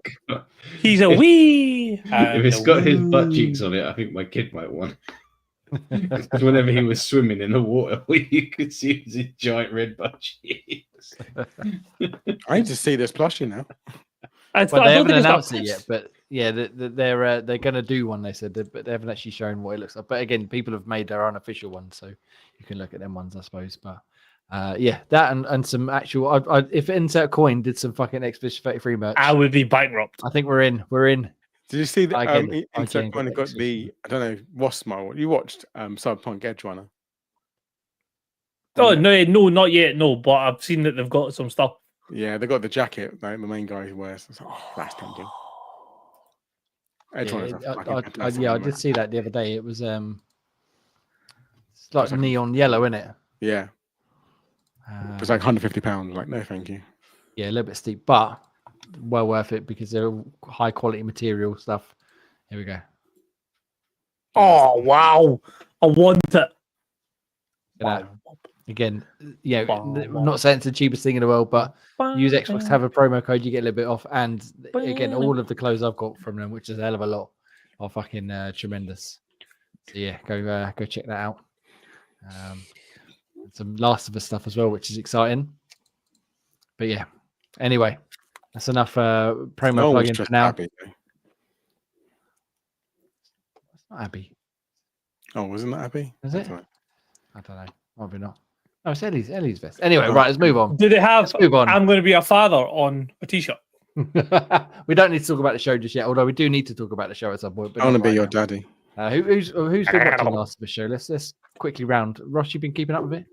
He's a wee. If it's got his butt cheeks on it, I think my kid might want. Because whenever he was swimming in the water, you could see his giant red butt cheeks. I need to see this plushie now. I Well, they don't haven't think it's announced got it yet, but yeah, they're going to do one. They said, but they haven't actually shown what it looks like. But again, people have made their unofficial one, so you can look at them ones, I suppose. But yeah, that and some actual. If Insert Coin did some fucking Expedition 33 merch, I would be bankrupt. I think we're in. We're in. Did you see that? IGN Insert got Coin got the, I don't know, Wasmo. You watched Cyberpunk Edge Runner? Oh no, not yet. No, but I've seen that they've got some stuff. Yeah, they got the jacket like the main guy who wears. It's like, oh, that's tempting. Edge Runner's a fucking fantastic I game, did man. see that the other day. It was it's like neon yellow, isn't it? Yeah, it's like £150. Like, no, thank you. Yeah, a little bit steep, but well worth it because they're high quality material stuff. Here we go. Oh wow, I want it. Look at that. Again, yeah, I'm not saying it's the cheapest thing in the world, but use Xbox to have a promo code, you get a little bit off. And again, all of the clothes I've got from them, which is a hell of a lot, are fucking tremendous. So yeah, go check that out. Some Last of Us stuff as well, which is exciting. But yeah, anyway, that's enough promo No one was plug-in for just now. happy, though. It's not Abby, Oh, wasn't that happy? is it? That's right. I don't know. Probably not. Oh, it's Ellie's vest. Anyway, right, let's move on. Do they have? Let's move on. I'm going to be a father on a T-shirt. We don't need to talk about the show just yet, although we do need to talk about the show at some point. But I want to not be right your now. daddy. Who's been watching Last of Us show? Let's quickly round. Ross, you been keeping up with it?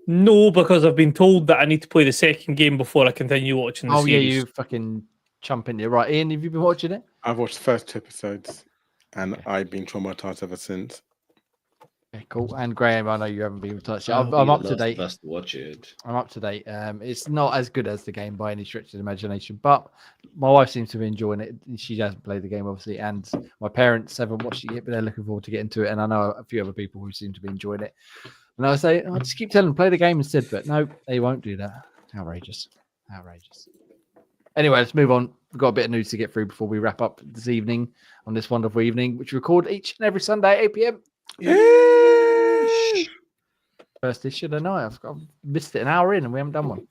No, because I've been told that I need to play the second game before I continue watching the Oh yeah, series. you fucking chump in there. Right, Ian, have you been watching it? I've watched the first 2 episodes, and I've been traumatized ever since. Okay, cool. And Graham, I know you haven't been touched yet. I'll I'm be up the to last date. of us to watch it. I'm up to date. It's not as good as the game by any stretch of the imagination, but my wife seems to be enjoying it. She hasn't played the game, obviously, and my parents haven't watched it yet, but they're looking forward to getting to it. And I know a few other people who seem to be enjoying it. And I say, I just keep telling them play the game instead, but no, they won't do that. Outrageous. Anyway, let's move on. We've got a bit of news to get through before we wrap up this evening on this wonderful evening, which we record each and every Sunday at 8 p.m. First edition of the night. I've missed it an hour in and we haven't done one.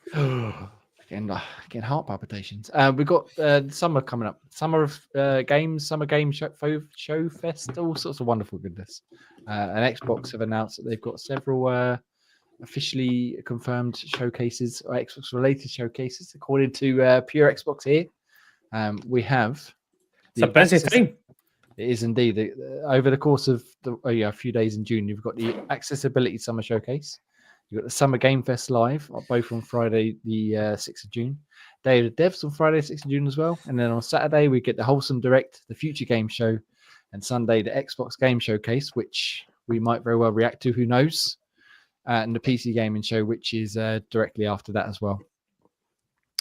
Getting heart palpitations. We've got summer coming up. Summer of games, summer game show fest, all sorts of wonderful goodness. And Xbox have announced that they've got several officially confirmed showcases or Xbox related showcases, according to Pure Xbox here. We have. It's a busy thing. It is indeed. Over the course of a few days in June, you've got the Accessibility Summer Showcase. You've got the Summer Game Fest Live, both on Friday, the 6th of June. Day of the Devs on Friday, 6th of June as well. And then on Saturday, we get the Wholesome Direct, the Future Game Show, and Sunday, the Xbox Game Showcase, which we might very well react to, who knows? And the PC Gaming Show, which is directly after that as well.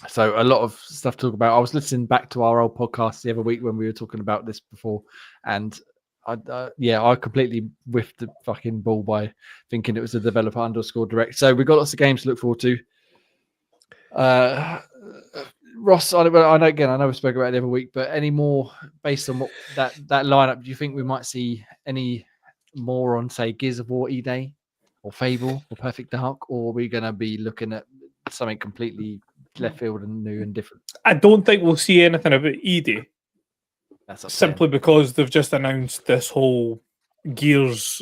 So a lot of stuff to talk about. I was listening back to our old podcast the other week when we were talking about this before, and I completely whiffed the fucking ball by thinking it was a developer _direct. So we've got lots of games to look forward to. Ross, I know we spoke about it the other week, but any more based on what that lineup? Do you think we might see any more on, say, Gears of War E-Day or Fable or Perfect Dark, or are we going to be looking at something completely left field and new and different? I don't think we'll see anything about E-Day. That's Simply because they've just announced this whole Gears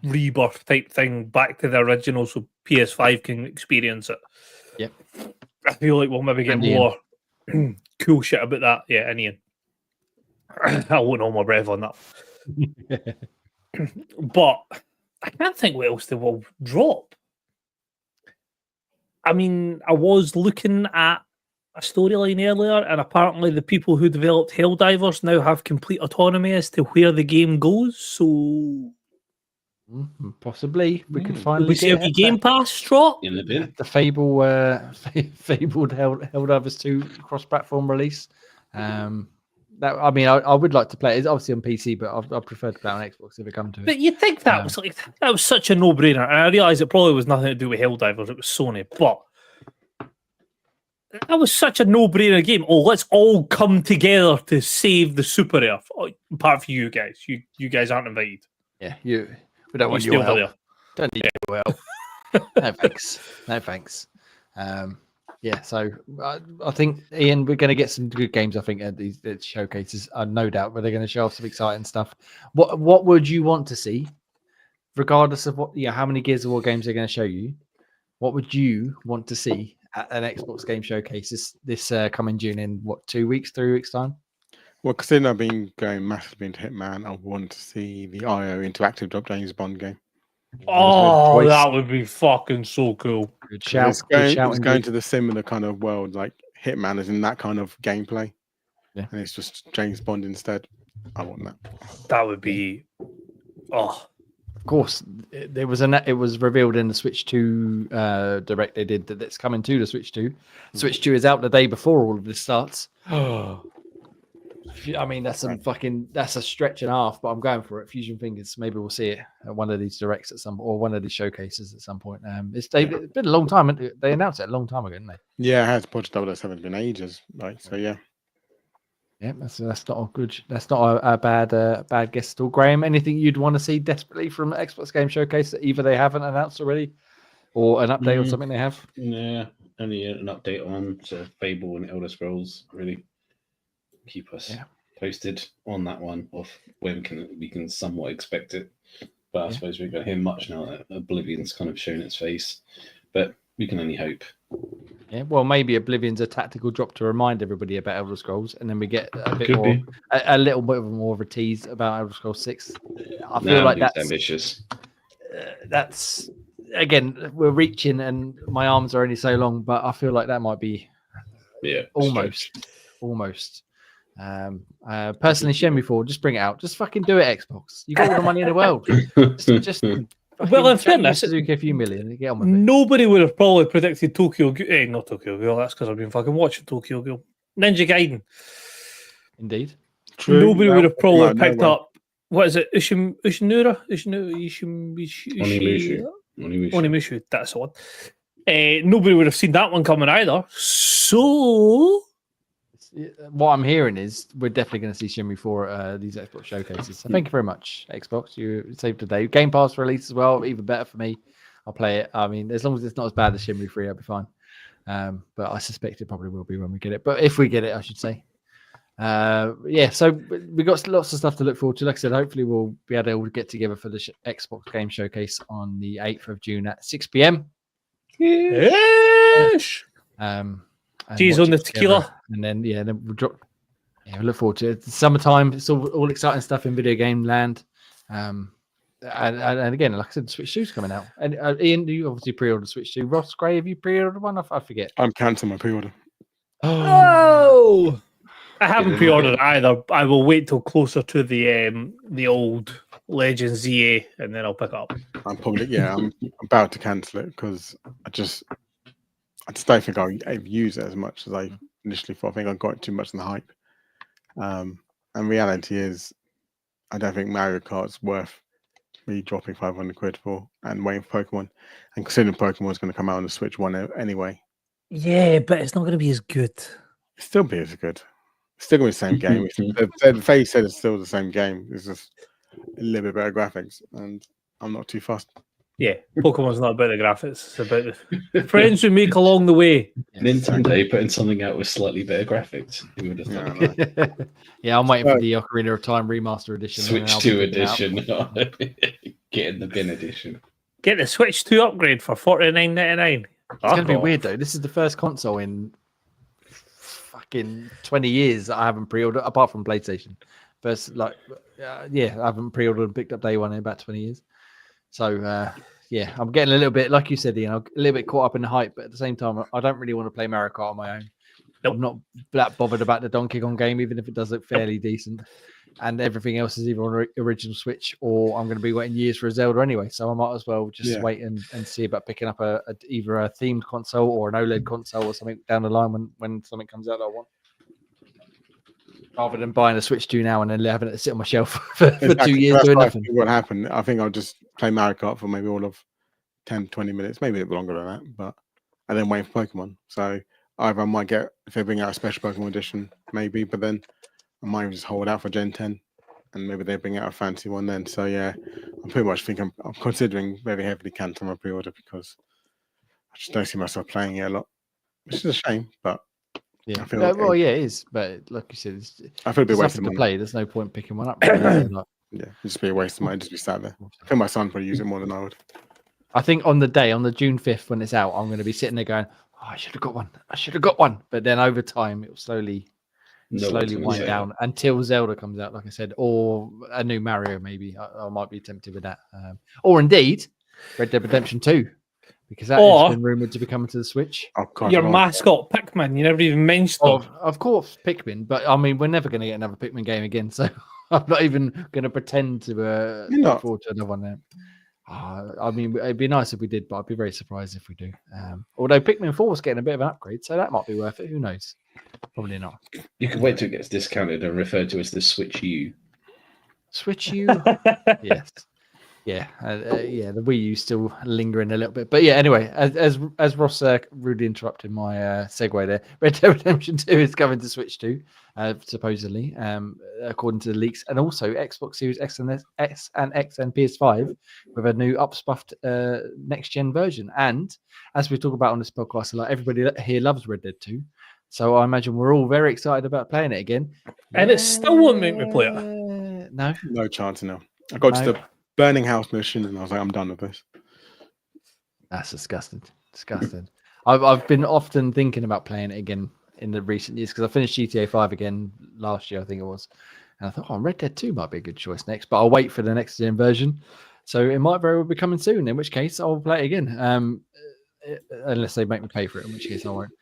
rebirth type thing back to the original so PS5 can experience it. Yep. I feel like we'll maybe get more cool shit about that. Yeah, and Ian. I won't hold my breath on that. But I can't think what else they will drop. I mean, I was looking at a storyline earlier, and apparently the people who developed Helldivers now have complete autonomy as to where the game goes. So possibly we could finally we see a Game Pass drop in the bin. The Fable, Fabled Helldivers 2 cross-platform release. I would like to play it. It's obviously on PC, but I prefer to play on Xbox if it comes to it. But you'd think that was such a no-brainer, and I realise it probably was nothing to do with Helldivers. It was Sony, but that was such a no-brainer game. Oh, let's all come together to save the Super Earth. Oh, apart from you guys, you guys aren't invited. Yeah, we don't want your help. Don't need your help. No thanks. Yeah, so I think, Ian, we're going to get some good games, I think, at these showcases, no doubt, but they're going to show off some exciting stuff. What would you want to see, regardless of how many Gears of War games they're going to show you? What would you want to see at an Xbox game showcase this coming June in, 3 weeks time? Well, considering I've been going massively into Hitman, I want to see the IO interactive James Bond game. Oh, that would be fucking so cool. Good shout. It's going to the similar kind of world, like Hitman is in that kind of gameplay. Yeah. And it's just James Bond instead. I want that. That would be... Oh. Of course, it was revealed in the Switch 2 direct they did that it's coming to the Switch 2. Switch 2 is out the day before all of this starts. I mean, that's a stretch and a half, but I'm going for it. Fusion Fingers. Maybe we'll see it at one of these directs or one of these showcases at some point. It's been a long time. They announced it a long time ago, didn't they? Yeah, it has. Project 007 has been ages, right? So yeah. Yeah, that's not a good. That's not a bad guess at all. Graham, anything you'd want to see desperately from the Xbox Game Showcase that either they haven't announced already, or an update or something they have? Yeah, only an update on Fable and Elder Scrolls. Really keep us posted on that one of when we can somewhat expect it. But I suppose we're going to hear much now that Oblivion's kind of shown its face. But we can only hope. Yeah, well, maybe Oblivion's a tactical drop to remind everybody about Elder Scrolls, and then we get a bit Could more, be. a little bit more of a tease about Elder Scrolls 6. I feel Nah, like it's that's ambitious. again, we're reaching, and my arms are only so long, but I feel like that might be Yeah, almost. Personally, Shenmue 4, just bring it out. Just fucking do it, Xbox. You got all the money in the world. Just Well, in fucking fairness, Suzuki a few million and get on with it. nobody would have probably predicted Tokyo Ghoul. Not Tokyo Ghoul, that's because I've been fucking watching Tokyo Ghoul. Ninja Gaiden. Indeed. True. Nobody would have probably no picked way. up, what is it, Onimushu? Onimushu, that's the one. Nobody would have seen that one coming either. So, What I'm hearing is we're definitely going to see Shenmue 4 at these Xbox showcases. So thank you very much, Xbox. You saved today. Game Pass release as well, even better for me. I'll play it. I mean, as long as it's not as bad as Shenmue 3, I'll be fine. But I suspect it probably will be when we get it. But if we get it, I should say. So we got lots of stuff to look forward to. Like I said, hopefully we'll be able to get together for the Xbox Game Showcase on the 8th of June at 6 p.m. yes. Cheese watch on the it together. tequila. And then then we'll drop. Yeah, we look forward to it. It's summertime. It's all exciting stuff in video game land. And again, like I said, Switch 2's coming out. And Ian, you obviously pre-ordered Switch 2. Ross Gray, have you pre-ordered one? I forget. I'm cancelling my pre-order. Oh, I haven't pre-ordered it either. I will wait till closer to the old Legends ZA, and then I'll pick it up. I'm about to cancel it because I just don't think I've used it as much as I initially thought. I think I got too much in the hype. And reality is, I don't think Mario Kart's worth me dropping 500 quid for and waiting for Pokemon. And considering Pokemon's going to come out on the Switch one anyway. Yeah, but it's not going to be as good. It'll still be as good. It's still going to be the same game. The face said it's still the same game. It's just a little bit better graphics, and I'm not too fussed. Yeah, Pokemon's not about the graphics. It's about the friends we make along the way. Nintendo putting something out with slightly better graphics. Who would have thought? Yeah, I'm waiting for the Ocarina of Time remaster edition. Switch 2 edition. Getting the bin edition. Get the Switch 2 upgrade for $49.99. It's going to be weird though. This is the first console in fucking 20 years that I haven't pre-ordered, apart from PlayStation. First, I haven't pre-ordered and picked up day one in about 20 years. So, I'm getting a little bit, like you said, Ian, a little bit caught up in the hype, but at the same time, I don't really want to play Mario Kart on my own. Nope. I'm not that bothered about the Donkey Kong game, even if it does look fairly decent. And everything else is either on the original Switch or I'm going to be waiting years for a Zelda anyway. So I might as well just wait and see about picking up either a themed console or an OLED console or something down the line when something comes out that I want. Rather than buying a Switch 2 now and then having it sit on my shelf for 2 years doing nothing. What happened? I think I'll just play Mario Kart for maybe all of 10, 20 minutes, maybe a bit longer than that, and then wait for Pokemon. So either I might get, if they bring out a special Pokemon edition, maybe, but then I might just hold out for Gen 10 and maybe they bring out a fancy one then. So yeah, I'm pretty much thinking I'm considering very heavily cancelling my pre-order because I just don't see myself playing it a lot, which is a shame, but yeah. It is, but like you said, I feel a bit wasted to play. There's no point picking one up. Yeah, just be a waste of money, just be sat there. I think my son probably use it more than I would. I think on the June 5th when it's out, I'm going to be sitting there going, I should have got one. But then over time, it will slowly wind down until Zelda comes out, like I said, or a new Mario, maybe. I might be tempted with that. Or indeed, Red Dead Redemption 2, because that has been rumoured to be coming to the Switch. Your mascot, Pikmin, you never even mentioned them. Of course, Pikmin, but I mean, we're never going to get another Pikmin game again, so I'm not even going to pretend to look forward to another one now. I mean, it'd be nice if we did, but I'd be very surprised if we do. Although Pikmin 4 was getting a bit of an upgrade, so that might be worth it. Who knows? Probably not. You can wait till it gets discounted and referred to as the Switch U. Switch U? Yes. Yeah. The Wii U still lingering a little bit. But yeah, anyway, as Ross rudely interrupted my segue there, Red Dead Redemption 2 is coming to Switch 2, supposedly, according to the leaks, and also Xbox Series X and X and PS5 with a new upspuffed next-gen version. And as we talk about on this podcast a lot, everybody here loves Red Dead 2. So I imagine we're all very excited about playing it again. And it still won't make me play it. No chance, no. I got to the burning house mission and I was like, I'm done with this. That's disgusting. I've been often thinking about playing it again in the recent years because I finished GTA 5 again last year, I think it was. And I thought, Red Dead 2 might be a good choice next, but I'll wait for the next gen version. So it might very well be coming soon, in which case I'll play it again. Unless they make me pay for it, in which case I won't.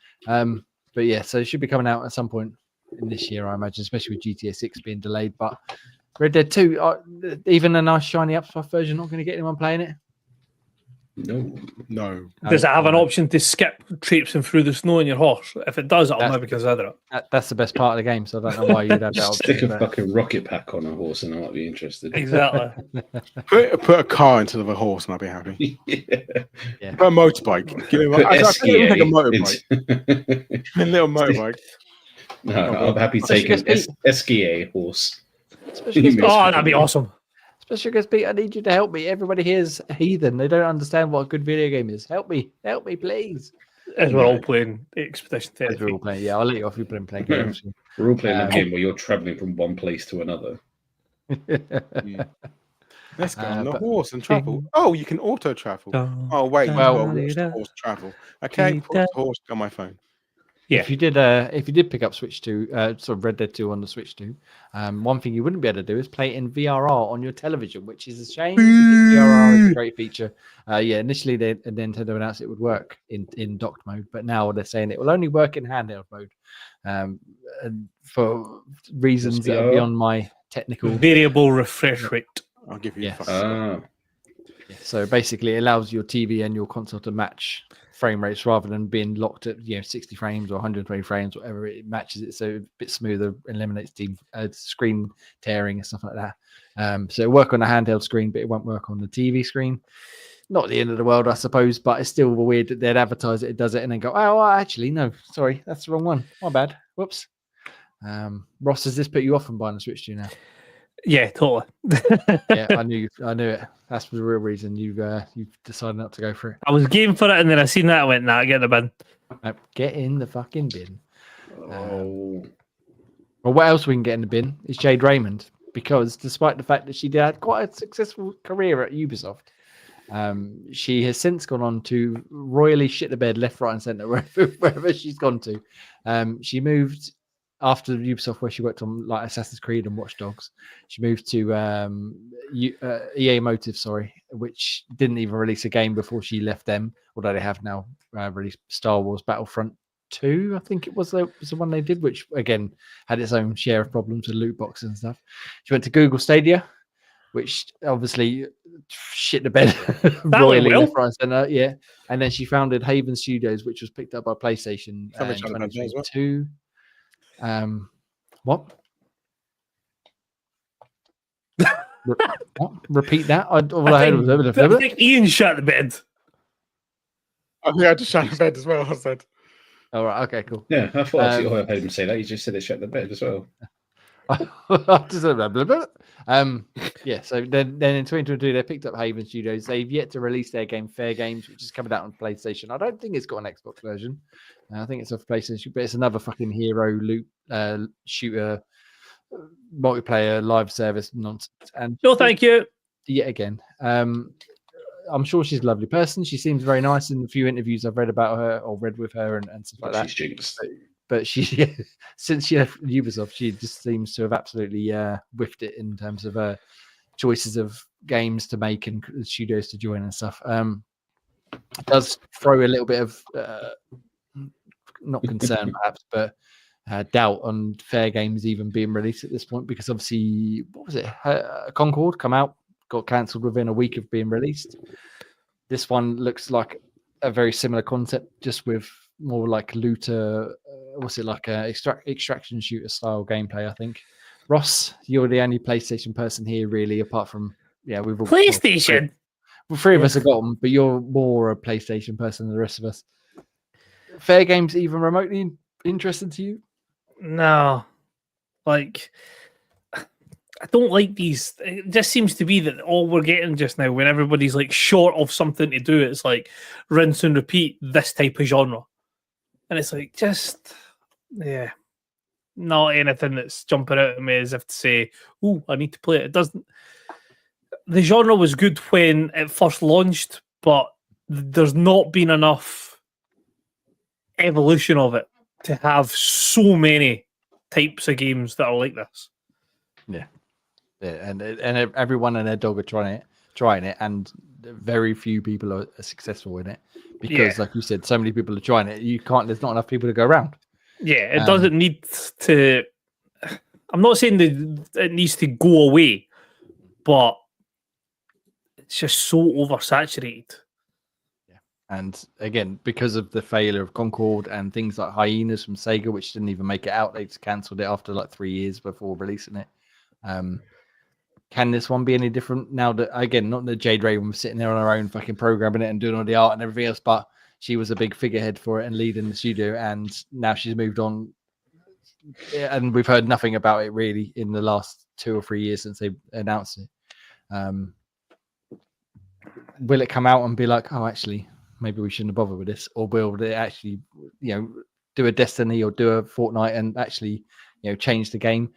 But yeah, so it should be coming out at some point in this year, I imagine, especially with GTA 6 being delayed. But Red Dead 2, even a nice shiny upscale version, not going to get anyone playing it. No. Does it have an option to skip traipsing through the snow on your horse? If it does, I'll maybe consider it. That's the best part of the game, so I don't know why you'd have that option. Stick a fucking rocket pack on a horse and I might be interested. Exactly. Put a car instead of a horse and I'll be happy. Yeah. Put a motorbike. You know, Put I take a SKA motorbike. A little motorbike. No, I'm happy taking SKA horse. That'd be awesome. Especially because, Pete, I need you to help me. Everybody here is heathen. They don't understand what a good video game is. Help me, please. As we're all playing Expedition 10. As we're all playing. Yeah, I'll let you off. You've been playing games. We're all playing a game where you're traveling from one place to another. Let's go on the horse and travel. Oh, you can auto travel. Oh, wait. Horse travel. Okay, put the horse on my phone. Yeah. If you did pick up Switch 2, sort of Red Dead 2 on the Switch 2, one thing you wouldn't be able to do is play it in VRR on your television, which is a shame. VRR is a great feature. Initially Nintendo announced it would work in docked mode, but now they're saying it will only work in handheld mode, and for reasons that are beyond my technical. Variable refresh rate. I'll give you. So basically, it allows your TV and your console to match frame rates rather than being locked at 60 frames or 120 frames, whatever. It matches it so a bit smoother, eliminates screen tearing and stuff like that. So it'll work on a handheld screen, but it won't work on the TV screen. Not the end of the world, I suppose, but it's still weird that they'd advertise it does it and then go, oh, actually, no, sorry, that's the wrong one. My bad. Whoops. Ross, does this put you off from buying a Switch 2 now? Yeah, totally. Yeah, I knew it. That's the real reason you've decided not to go for it. I was game for it, and then I seen that. I went, "Nah, get in the bin." Get in the fucking bin. Oh. Well, what else we can get in the bin is Jade Raymond, because despite the fact that she had quite a successful career at Ubisoft, she has since gone on to royally shit the bed left, right, and centre wherever she's gone to. She moved. After Ubisoft, where she worked on like Assassin's Creed and Watch Dogs, she moved to EA Motive, which didn't even release a game before she left them, although they have now released Star Wars Battlefront 2, I think it was the one they did, which again had its own share of problems with loot boxes and stuff. She went to Google Stadia, which obviously shit the bed royally left, right, and center. Yeah, and then she founded Haven Studios, which was picked up by PlayStation in 2022. What? Repeat that. I think Ian shut the bed. I think I just shut the bed as well. I said. All right. Okay. Cool. Yeah, I thought I heard him say that. You just said it shut the bed as well. Yeah. So then in 2022 they picked up Haven Studios. They've yet to release their game Fair Games, which is coming out on PlayStation. I don't think it's got an Xbox version. I think it's off PlayStation, but it's another fucking hero loot shooter multiplayer live service nonsense. And no, thank you. Yet again, I'm sure she's a lovely person. She seems very nice in the few interviews I've read about her or read with her and stuff like that. She's jinxed. But she, since she left Ubisoft, she just seems to have absolutely whiffed it in terms of choices of games to make and studios to join and stuff. It does throw a little bit of not concern perhaps, but doubt on Fair Games even being released at this point, because obviously, what was it? Concord come out, got cancelled within a week of being released. This one looks like a very similar concept, just with more like looter, extraction shooter style gameplay, I think. Ross, you're the only PlayStation person here, really, apart from we've all PlayStation. Three of us have got them, but you're more a PlayStation person than the rest of us. Fair Games even remotely interesting to you? No, like I don't like these. It just seems to be that all we're getting just now, when everybody's like short of something to do, it's like rinse and repeat this type of genre, and it's like just not anything that's jumping out at me as if to say, "Oh, I need to play it." It doesn't. The genre was good when it first launched, but there's not been enough evolution of it to have so many types of games that are like this. Yeah, and everyone and their dog are trying it, and very few people are successful in it because, like you said, so many people are trying it. There's not enough people to go around. Yeah, it doesn't need to. I'm not saying that it needs to go away, but it's just so oversaturated. And again, because of the failure of Concord and things like Hyenas from Sega, which didn't even make it out, they just cancelled it after like 3 years before releasing it. Can this one be any different now that, again, not that Jade Raven was sitting there on her own fucking programming it and doing all the art and everything else, but she was a big figurehead for it and leading the studio, and now she's moved on. And we've heard nothing about it really in the last 2 or 3 years since they announced it. Will it come out and be like, oh, actually, maybe we shouldn't have bothered with this, or will they actually, do a Destiny or do a Fortnite and actually, change the game?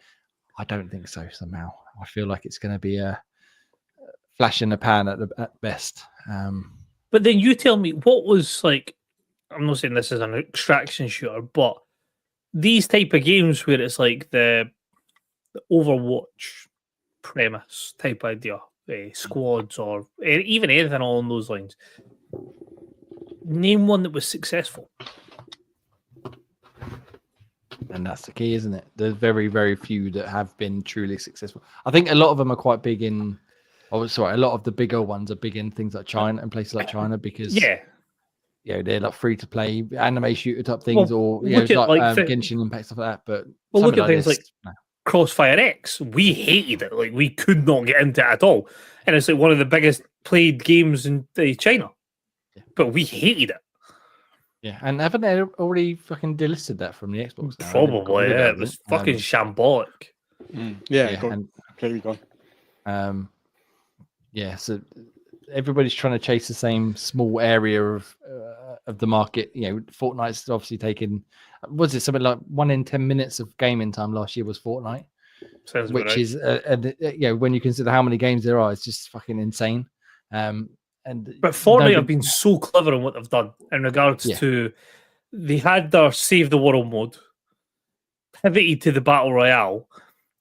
I don't think so. Somehow, I feel like it's going to be a flash in the pan at best. But then you tell me, what was like? I'm not saying this is an extraction shooter, but these type of games where it's like the Overwatch premise type idea, squads, or even anything along those lines. Name one that was successful. And that's the key, isn't it? There's very, very few that have been truly successful. I think a lot of them are quite big in. Oh, sorry, a lot of the bigger ones are big in things like China and places like China because they're like free to play anime shooter type things, or Genshin Impact stuff like that. But look at things like Crossfire X. We hated it. Like we could not get into it at all, and it's like one of the biggest played games in China. But we hated it. Yeah, and haven't they already fucking delisted that from the Xbox now? Probably, yeah. It was fucking shambolic. Completely gone. So everybody's trying to chase the same small area of the market. Fortnite's obviously taken, was it something like 1 in 10 minutes of gaming time last year was Fortnite? Sounds which right. Is, when you consider how many games there are, it's just fucking insane. But Fortnite have been so clever in what they've done in regards to they had their Save the World mode, pivoted to the Battle Royale,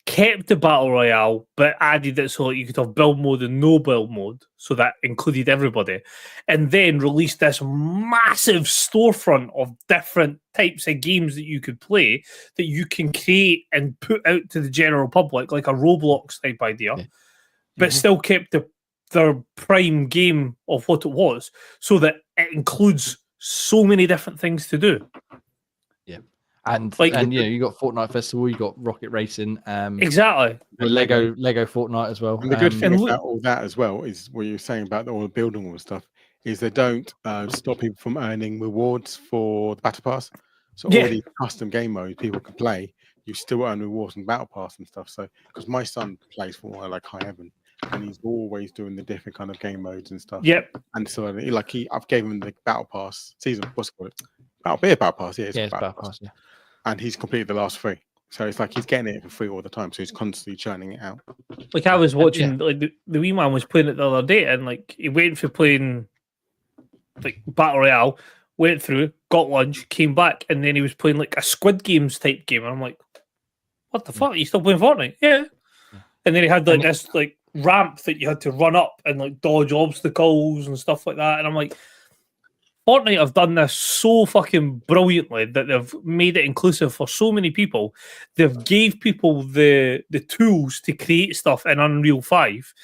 kept the Battle Royale, but added it so that you could have build mode and no build mode, so that included everybody, and then released this massive storefront of different types of games that you could play that you can create and put out to the general public, like a Roblox type idea, but still kept their prime game of what it was, so that it includes so many different things to do. Yeah, and you got Fortnite Festival, you got Rocket Racing, exactly, the Lego Fortnite as well. And the good thing about all that as well is what you're saying about all the building all the stuff is they don't stop people from earning rewards for the Battle Pass. So all these custom game modes people can play, you still earn rewards in Battle Pass and stuff. So because my son plays for like High Heaven, and he's always doing the different kind of game modes and stuff. Yep. And so I've gave him the Battle Pass season. What's it called? Battle Pass. Yeah, it's Battle Pass. Yeah. And he's completed the last 3. So it's like he's getting it for free all the time. So he's constantly churning it out. Like I was watching, like the wee man was playing it the other day, and like he went for playing like Battle Royale, went through, got lunch, came back, and then he was playing like a Squid Games type game. And I'm like, what the fuck? Are you still playing Fortnite? Yeah. And then he had like this like ramp that you had to run up and like dodge obstacles and stuff like that. And I'm like, Fortnite have done this so fucking brilliantly that they've made it inclusive for so many people. They've gave people the tools to create stuff in Unreal 5,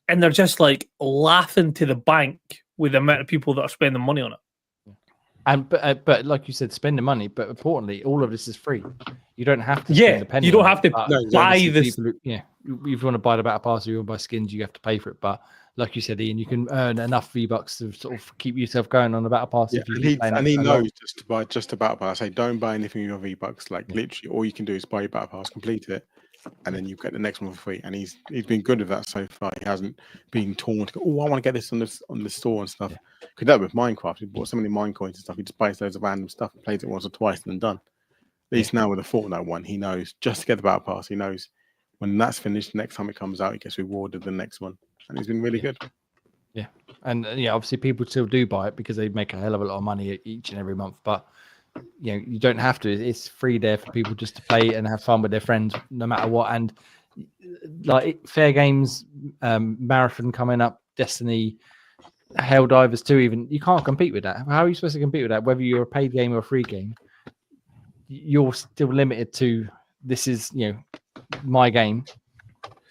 and they're just like laughing to the bank with the amount of people that are spending money on it. And but like you said, spending money. But importantly, all of this is free. You don't have to spend a penny. You don't have to buy this. If you want to buy the Battle Pass or you want to buy skins, you have to pay for it. But like you said, Ian, you can earn enough V-Bucks to sort of keep yourself going on the Battle Pass. Yeah, and he knows just to buy just a Battle Pass. I say, don't buy anything with your V-Bucks. Like literally, all you can do is buy your Battle Pass, complete it, and then you get the next one for free. And he's been good with that so far. He hasn't been torn to go, oh, I want to get this on the store and stuff. Could that with Minecraft? He bought so many mine coins and stuff. He just buys loads of random stuff and plays it once or twice and then done. At least now with the Fortnite one, he knows just to get the Battle Pass. He knows when that's finished, next time it comes out, he gets rewarded the next one, and he's been really good. Yeah, and obviously people still do buy it because they make a hell of a lot of money each and every month. But you don't have to. It's free there for people just to play and have fun with their friends, no matter what. And like Fair Games, Marathon coming up, Destiny, Helldivers 2, even you can't compete with that. How are you supposed to compete with that? Whether you're a paid game or a free game, you're still limited to this is my game,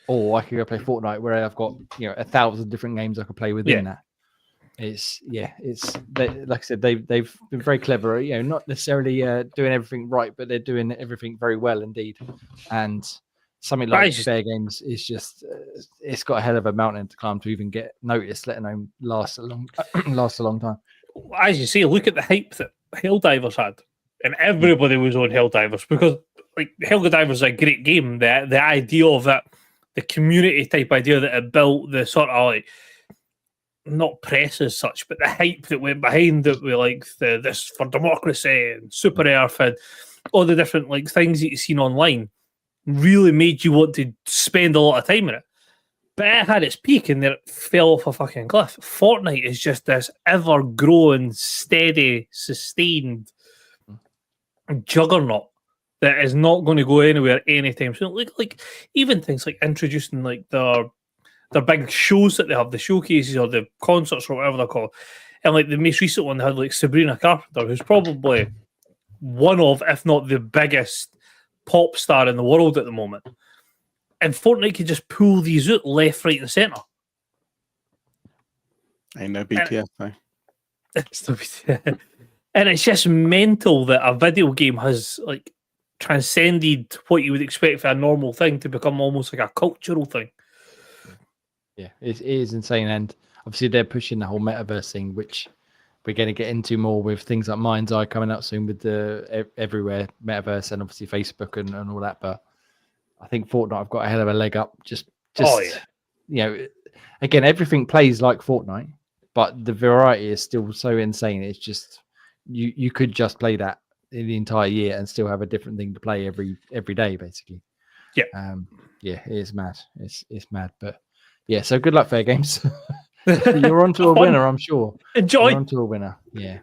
or I could go play Fortnite where I've got 1,000 different games I could play within that. It's like I said, they've been very clever. Not necessarily doing everything right, but they're doing everything very well indeed. And something like Fair Games is just it's got a hell of a mountain to climb to even get noticed, let alone last a long time. As you say, look at the hype that Helldivers had, and everybody was on Helldivers because like Helldivers is a great game. The idea of it, the community type idea that it built, the sort of like not press as such, but the hype that went behind it with like this for democracy and Super Earth and all the different like things that you've seen online really made you want to spend a lot of time in it. But it had its peak and then it fell off a fucking cliff. Fortnite is just this ever-growing, steady, sustained juggernaut that is not going to go anywhere anytime soon. Like even things like introducing like their big shows that they have, the showcases or the concerts or whatever they're called. And like the most recent one, they had like Sabrina Carpenter, who's probably one of, if not the biggest pop star in the world at the moment. And Fortnite could just pull these out left, right, and centre. Ain't no BTS though. It's no BTS. And it's just mental that a video game has like transcended what you would expect for a normal thing to become almost like a cultural thing. Yeah, it is insane. And obviously they're pushing the whole metaverse thing, which we're going to get into more with things like Mind's Eye coming out soon with the everywhere metaverse and obviously Facebook and all that. But I think Fortnite have got a hell of a leg up. Just again, everything plays like Fortnite, but the variety is still so insane. It's just you could just play that in the entire year and still have a different thing to play every day, basically. Yeah. It is mad. It's mad, but yeah. So good luck, Fair Games. You're on to a winner, I'm sure. Enjoy. You're on to a winner. Yeah.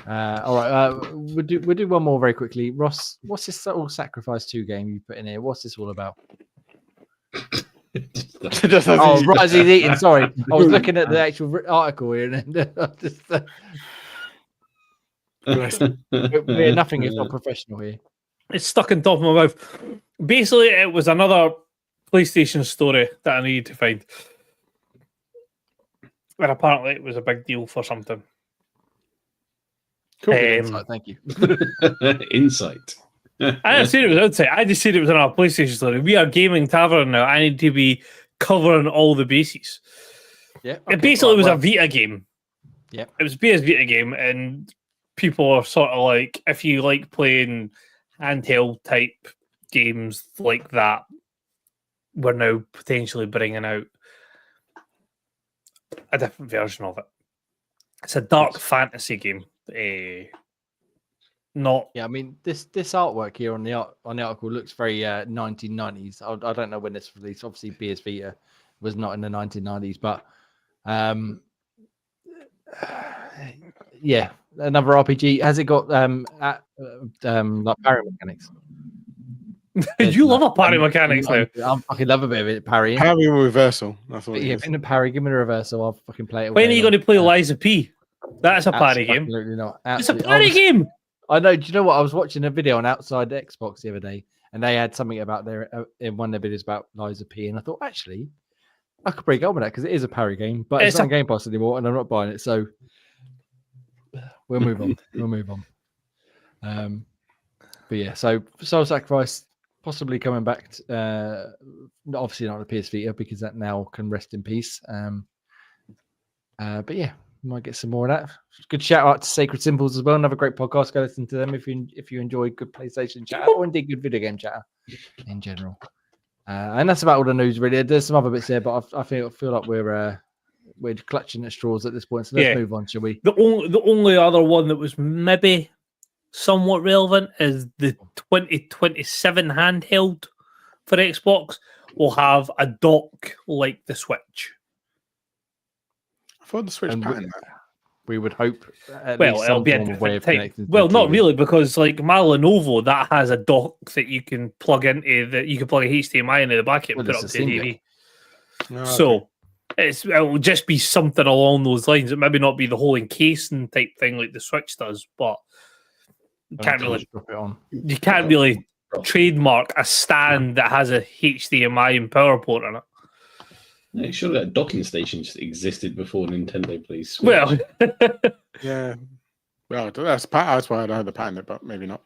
All right. We'll do one more very quickly. Ross, what's this little Sacrifice 2 game you put in here? What's this all about? Rise he's eating. Sorry, I was looking at the actual article here, and then just we're nothing if not professional here. It's stuck in top of my mouth. Basically, it was another PlayStation story that I needed to find. And apparently it was a big deal for something. Cool. Insight, thank you. Insight. I didn't say it was outside. I just said it was on our PlayStation story. We are gaming Tavern now. I need to be covering all the bases. Yeah. It basically was a Vita game. Yeah. It was a PS Vita game, and people are sort of like, if you like playing handheld type games like that, we're now potentially bringing out a different version of it. It's a dark fantasy game. Not. Yeah, I mean this artwork here on the article looks very 1990s. I don't know when this was released. Obviously, PS Vita was not in the 1990s, but yeah, another RPG. Has it got like parry mechanics? You love a parry mechanics now. I fucking love a bit of it. Parry reversal. That's what it is. In the parry, give me the reversal. I'll fucking play it. When are you going to play Liza P? That's a parry game. Absolutely not. It's a parry game. I know. Do you know what? I was watching a video on Outside Xbox the other day, and they had something about their in one of their videos about Liza P, and I thought actually I could break on with that because it is a parry game, but it's not on Game Pass anymore, and I'm not buying it. So we'll move on. But yeah, so Soul Sacrifice possibly coming back. Obviously not the PS Vita because that now can rest in peace. But yeah. Might get some more of that. Good shout out to Sacred Symbols as well. Another great podcast. Go listen to them if you enjoy good PlayStation chat or indeed good video game chat in general. And that's about all the news really. There's some other bits there, but I feel like we're clutching at straws at this point. So let's move on, shall we? The only other one that was maybe somewhat relevant is the 2027 handheld for Xbox will have a dock like the Switch. I thought the Switch patterned that. We would hope at Well, least it'll some be a form of way different of type. connecting. to Well, the not TV. really, because like my Lenovo that has a dock that you can plug into that you can plug a HDMI into the back of it and Well, put it's up a to the Steam TV. Deck. No, okay. So it'll just be something along those lines. It maybe not be the whole encasing type thing like the Switch does, but you can't Until really you drop it on. you can't really trademark a stand that has a HDMI and power port on it. Yeah, surely that docking station just existed before Nintendo plays Switch. Well, Yeah. Well, that's why I know the patent, but maybe not.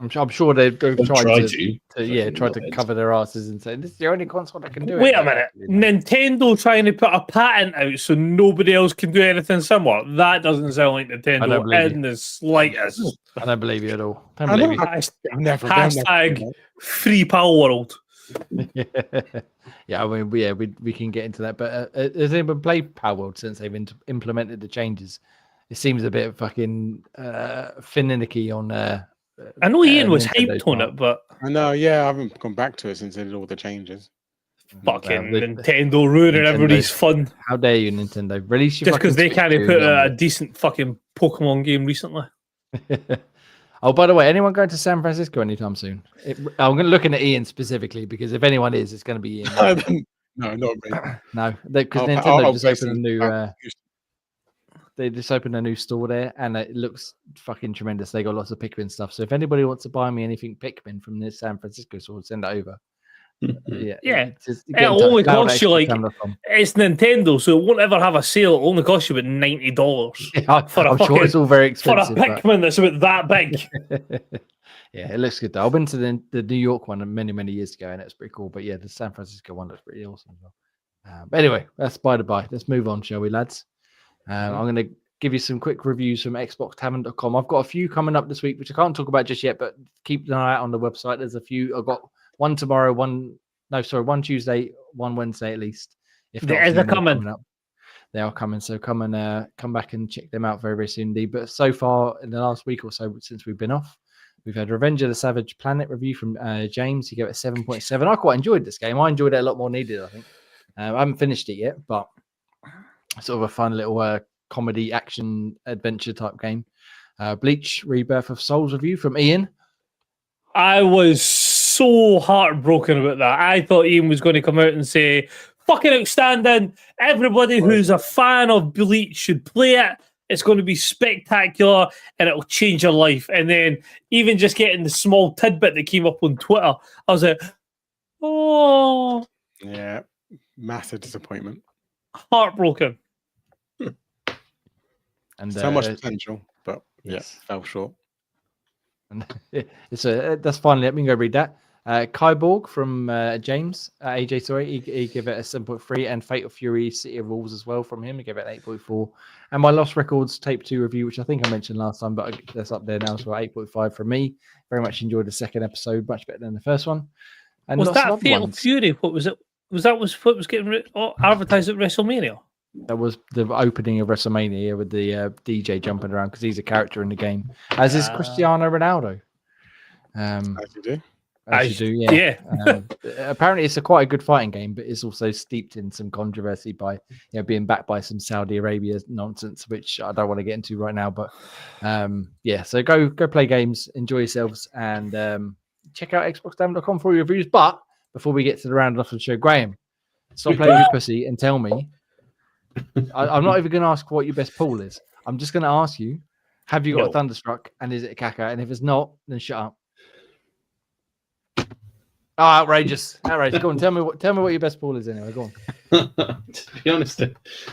I'm sure they've Don't tried try to to. try to cover their asses and say this is the only console that can do it. wait a But minute. actually, no. Nintendo trying to put a patent out so nobody else can do anything similar. That doesn't sound like I don't Nintendo believe in the slightest. I don't believe you at all. Don't I know. believe you. Never. Hashtag free Pal World. Yeah, I mean, we can get into that. But has anyone played Power World since they've implemented the changes? It seems a bit fucking finicky on. I know Ian was Nintendo's hyped on part. it, but I know. Yeah, I haven't gone back to it since they did all the changes. fucking the- Nintendo ruining Nintendo. everybody's fun How dare you, Nintendo? Release your just because they fucking can't Switch put two out a and decent fucking Pokemon game recently. Oh, by the way, anyone going to San Francisco anytime soon? I'm looking at Ian specifically because if anyone is, it's going to be Ian. No, not me. No, because I'll- Nintendo I'll just opened a basically- new. They just opened a new store there, and it looks fucking tremendous. They got lots of Pikmin stuff. So if anybody wants to buy me anything Pikmin from this San Francisco store, send it over. Yeah. Just get in It'll touch, only cost you like cloud@xboxcam.com. it's Nintendo, so it won't ever have a sale. It'll only cost you about $90 Yeah, for a I'm sure it's all very for a expensive. but- Pikmin that's about that big. Yeah, it looks good though. I've been to the New York one many years ago, and it's pretty cool. But yeah, the San Francisco one looks pretty awesome as well. But anyway, that's by the by. Let's move on, shall we, lads? I'm going to give you some quick reviews from xboxtavern.com. I've got a few coming up this week, which I can't talk about just yet, but keep an eye out on the website. There's a few. I've got one tomorrow, one Tuesday, one Wednesday at least. If not, There is a few a more coming. up. They are coming, so come back and check them out very soon indeed. But so far in the last week or so since we've been off, we've had Revenge of the Savage Planet review from James. He gave it 7.7. I quite enjoyed this game. I enjoyed it a lot more than he did, I think. I haven't finished it yet, but sort of a fun little comedy action adventure type game. Bleach Rebirth of Souls review from Ian. I was so heartbroken about that. I thought Ian was going to come out and say, fucking outstanding. Everybody who's a fan of Bleach should play it. It's going to be spectacular and it'll change your life. And then even just getting the small tidbit that came up on Twitter, I was like, oh, Yeah, massive disappointment. heartbroken. And So much potential, but yes. yeah, fell short. And that's fine. Let me go read that. Kyborg from James, AJ, sorry, he gave it a 7.3, and Fatal Fury City of Wolves as well from him. He gave it an 8.4. And my Lost Records Tape 2 review, which I think I mentioned last time, but that's up there now, so 8.5 from me. Very much enjoyed the second episode, much better than the first one. And Was lots of that other Fatal ones. Fury? What was it? What was getting advertised at WrestleMania? That was the opening of WrestleMania with the DJ jumping around because he's a character in the game, as is Cristiano Ronaldo. As you do. As you do, yeah. Yeah. Apparently, it's quite a good fighting game, but it's also steeped in some controversy by being backed by some Saudi Arabia nonsense, which I don't want to get into right now. But yeah, so go play games, enjoy yourselves, and check out xboxtavern.com for your reviews. But before we get to the round off of the show, Graham, stop playing with pussy and tell me. I'm not even going to ask what your best pool is. I'm just going to ask you: have you got a Thunderstruck, and is it a caca? And if it's not, then shut up. Oh, outrageous! Go on, tell me what your best pool is anyway. Go on. To be honest,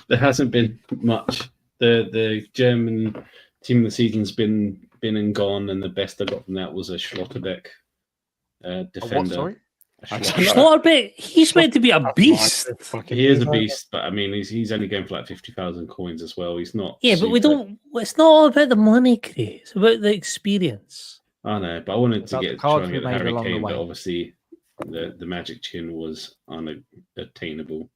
there hasn't been much. The German team of the season's been and gone, and the best I got from that was a Schlotterbeck defender. What? Sorry. Slaughterbeck, he's meant to be a beast. He is a beast, but I mean, he's only going for like 50,000 coins as well. He's not. Yeah, but we super- don't. It's not all about the money, Chris. It's about the experience. I know, but I wanted to About the get cards try and we get the made Harry along the Kane, but way. obviously the Magic Chin was unattainable.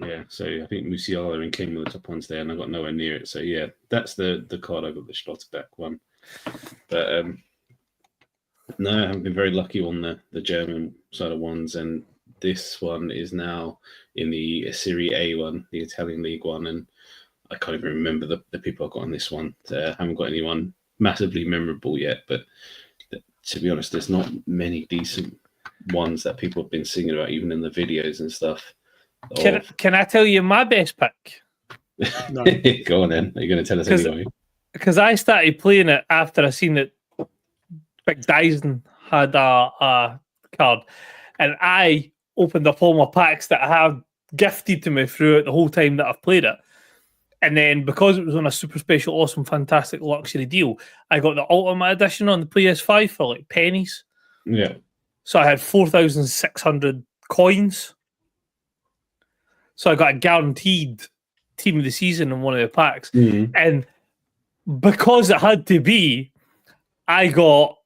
Yeah, so I think Musiala and King were the top ones there, and I got nowhere near it. So yeah, that's the card I got, the Schlotterbeck one. But no, I haven't been very lucky on the German side of ones, and this one is now in the Serie A one, the Italian League one, and I can't even remember the people I got on this one. Haven't got anyone massively memorable yet, but to be honest, there's not many decent ones that people have been singing about, even in the videos and stuff. Can I tell you my best pick? No. Go on then. Are you going to tell us anyway? Because I started playing it after I seen that Big Dyson had a card, and I opened up all my packs that I have gifted to me throughout the whole time that I've played it. And then because it was on a super special, awesome, fantastic luxury deal, I got the Ultimate Edition on the PS5 for like pennies. Yeah. So I had 4,600 coins. So I got a guaranteed team of the season in one of the packs. Mm-hmm. And because it had to be, I got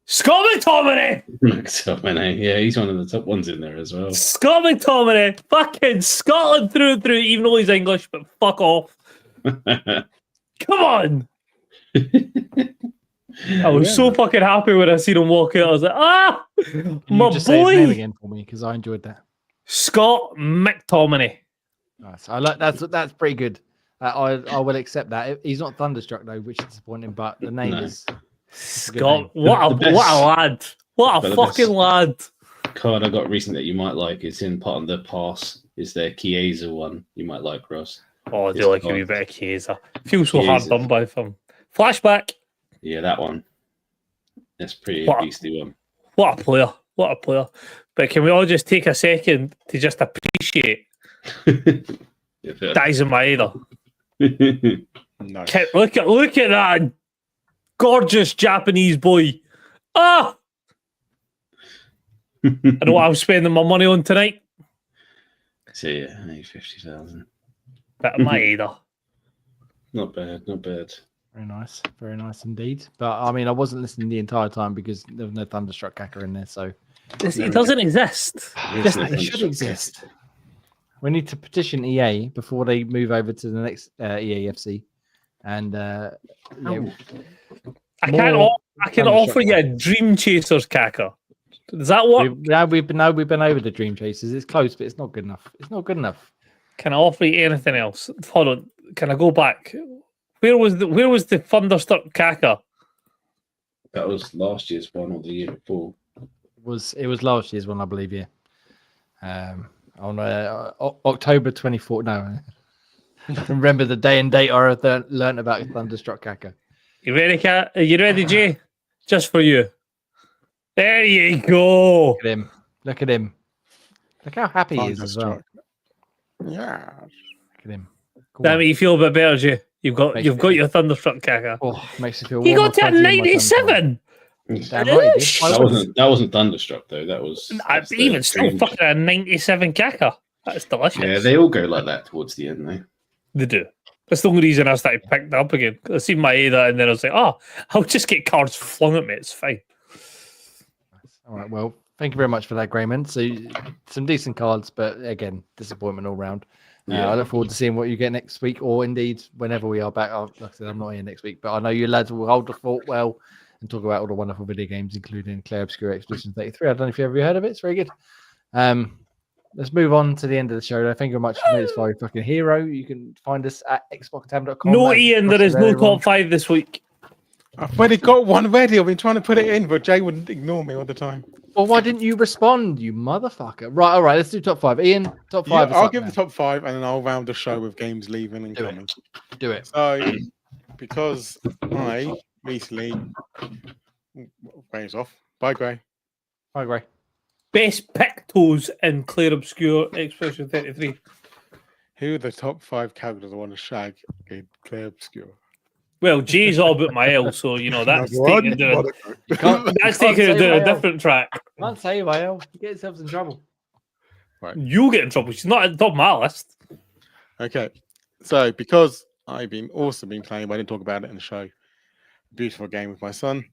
Scott McTominay. McTominay, yeah, he's one of the top ones in there as well. Scott McTominay, fucking Scotland through and through, even though he's English, but fuck off. Come on. I was so fucking happy when I seen him walk out. I was like, Can my you just say his boy, name again for me because I enjoyed that. Scott McTominay. Nice. I like that's pretty good. I will accept that. He's not Thunderstruck though, which is disappointing. But the name is Scott. What a lad! What a fucking lad! Card I got recently that you might like is in part of the pass. Is their Chiesa one you might like, Ross? Oh, I do like a wee bit of Chiesa. Feels so hard done by him. Flashback. Yeah, that one. That's pretty beastly one. What a player! What a player! But can we all just take a second to just appreciate Dyson Maeda? No. Look at that gorgeous Japanese boy. Ah! I know what I'm spending my money on tonight. So yeah, 50,000. Bit of Maeda. Not bad, not bad. Very nice indeed. But I mean, I wasn't listening the entire time because there was no Thunderstruck Kaka in there, so It doesn't exist. it should exist. We need to petition EA before they move over to the next EAFC, and I can offer you a Dream Chasers Kaka. Does that work? We've been over the Dream Chasers. It's close, but it's not good enough. It's not good enough. Can I offer you anything else? Hold on. Can I go back? Where was the Thunderstruck Kaka? That was last year's one or the year before. It was last year's one, I believe. Yeah. On October 24th. No, remember the day and date I learned about Thunderstruck Kaka. You ready, Kat? Are you ready, Jay? Just for you. There you go. Look at him. Look how happy he is as well. Yeah. Look at him. That make you feel a bit better, Jay. You've got your Thunderstruck Kaka. Oh, makes you feel. He got to 97. Damn right he did. That wasn't Thunderstruck though. That was Even still fucking a 97 Kaka. That's delicious. Yeah, they all go like that towards the end though. They do. That's the only reason I started picking up again. I seen my Ada and then I was like, I'll just get cards flung at me. It's fine. All right. Well, thank you very much for that, Grayman. So some decent cards, but again, disappointment all round. Yeah. I look forward to seeing what you get next week, or indeed whenever we are back. Like I said, I'm not here next week, but I know you lads will hold the fort well and talk about all the wonderful video games, including Claire Obscure Expedition 33. I don't know if you ever heard of it. It's very good. Let's move on to the end of the show. Thank you very much for this very fucking hero. You can find us at xboxtavern.com. No, Ian, there is no top 5 this week. I've already got one ready. I've been trying to put it in, but Jay wouldn't ignore me all the time. Well, why didn't you respond, you motherfucker? Right, all right, let's do top 5. Ian, top 5. Yeah, I'll give the top 5 and then I'll round the show with games leaving and coming. Do it. So, because I recently... Gray's off. Bye, Gray. Bye, Gray. Best Pictos in Claire Obscure Expedition 33. Who are the top 5 characters I want to shag in Claire Obscure? Well, Jay's all about my L, so that's taking it to a different track. Can't say well. You get yourselves in trouble. Right. You get in trouble. She's not at the top of my list. Okay. So, because I've also been playing, but I didn't talk about it in the show, a beautiful game with my son,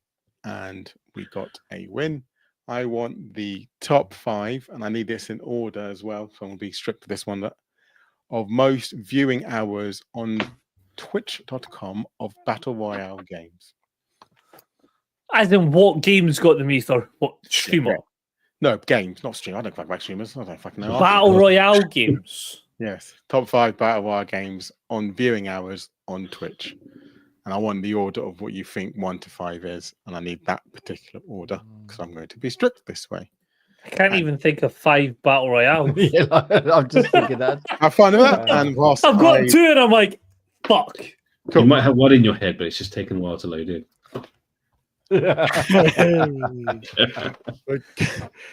and we got a win. I want the top 5, and I need this in order as well, so I'm going to be strict with this one, of most viewing hours on twitch.com of Battle Royale games. As in what games got the meter? What streamer? No, games, not stream. I don't fucking like streamers. I don't fucking know. Battle Royale games. Yes, top 5 Battle Royale games on viewing hours on Twitch. And I want the order of what you think 1 to 5 is. And I need that particular order because I'm going to be strict this way. I can't even think of 5 Battle Royales. Yeah, I'm just thinking that. Have fun with that. And whilst I've got 2 and I'm like, fuck. You might have one in your head, but it's just taken a while to load in.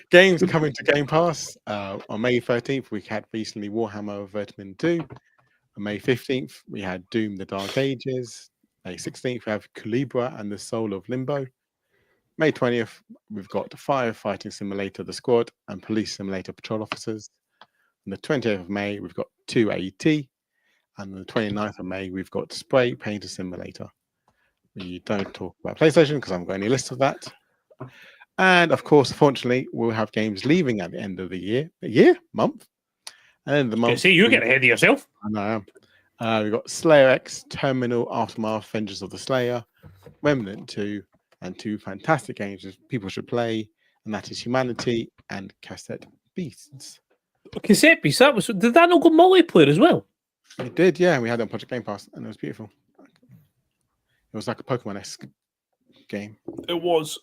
Games coming to Game Pass on May 13th. We had recently Warhammer Vermin 2. On May 15th, we had Doom: The Dark Ages. May 16th, we have Calibra and the Soul of Limbo. May 20th, we've got Firefighting Simulator: The Squad and Police Simulator: Patrol Officers. On the 28th of May, we've got 2AT. And on the 29th of May, we've got Spray Painter Simulator. We don't talk about PlayStation because I haven't got any list of that. And of course, fortunately, we'll have games leaving at the end of the month. And then the month. See, you're getting ahead of yourself. I know I am. We've got Slayer X, Terminal, Aftermath, Vengeance of the Slayer, Remnant 2, and 2 fantastic games that people should play, and that is Humanity and Cassette Beasts. Cassette Beasts, did that not go multiplayer as well? It did, yeah. We had it on Project Game Pass, and it was beautiful. It was like a Pokemon-esque game. It was.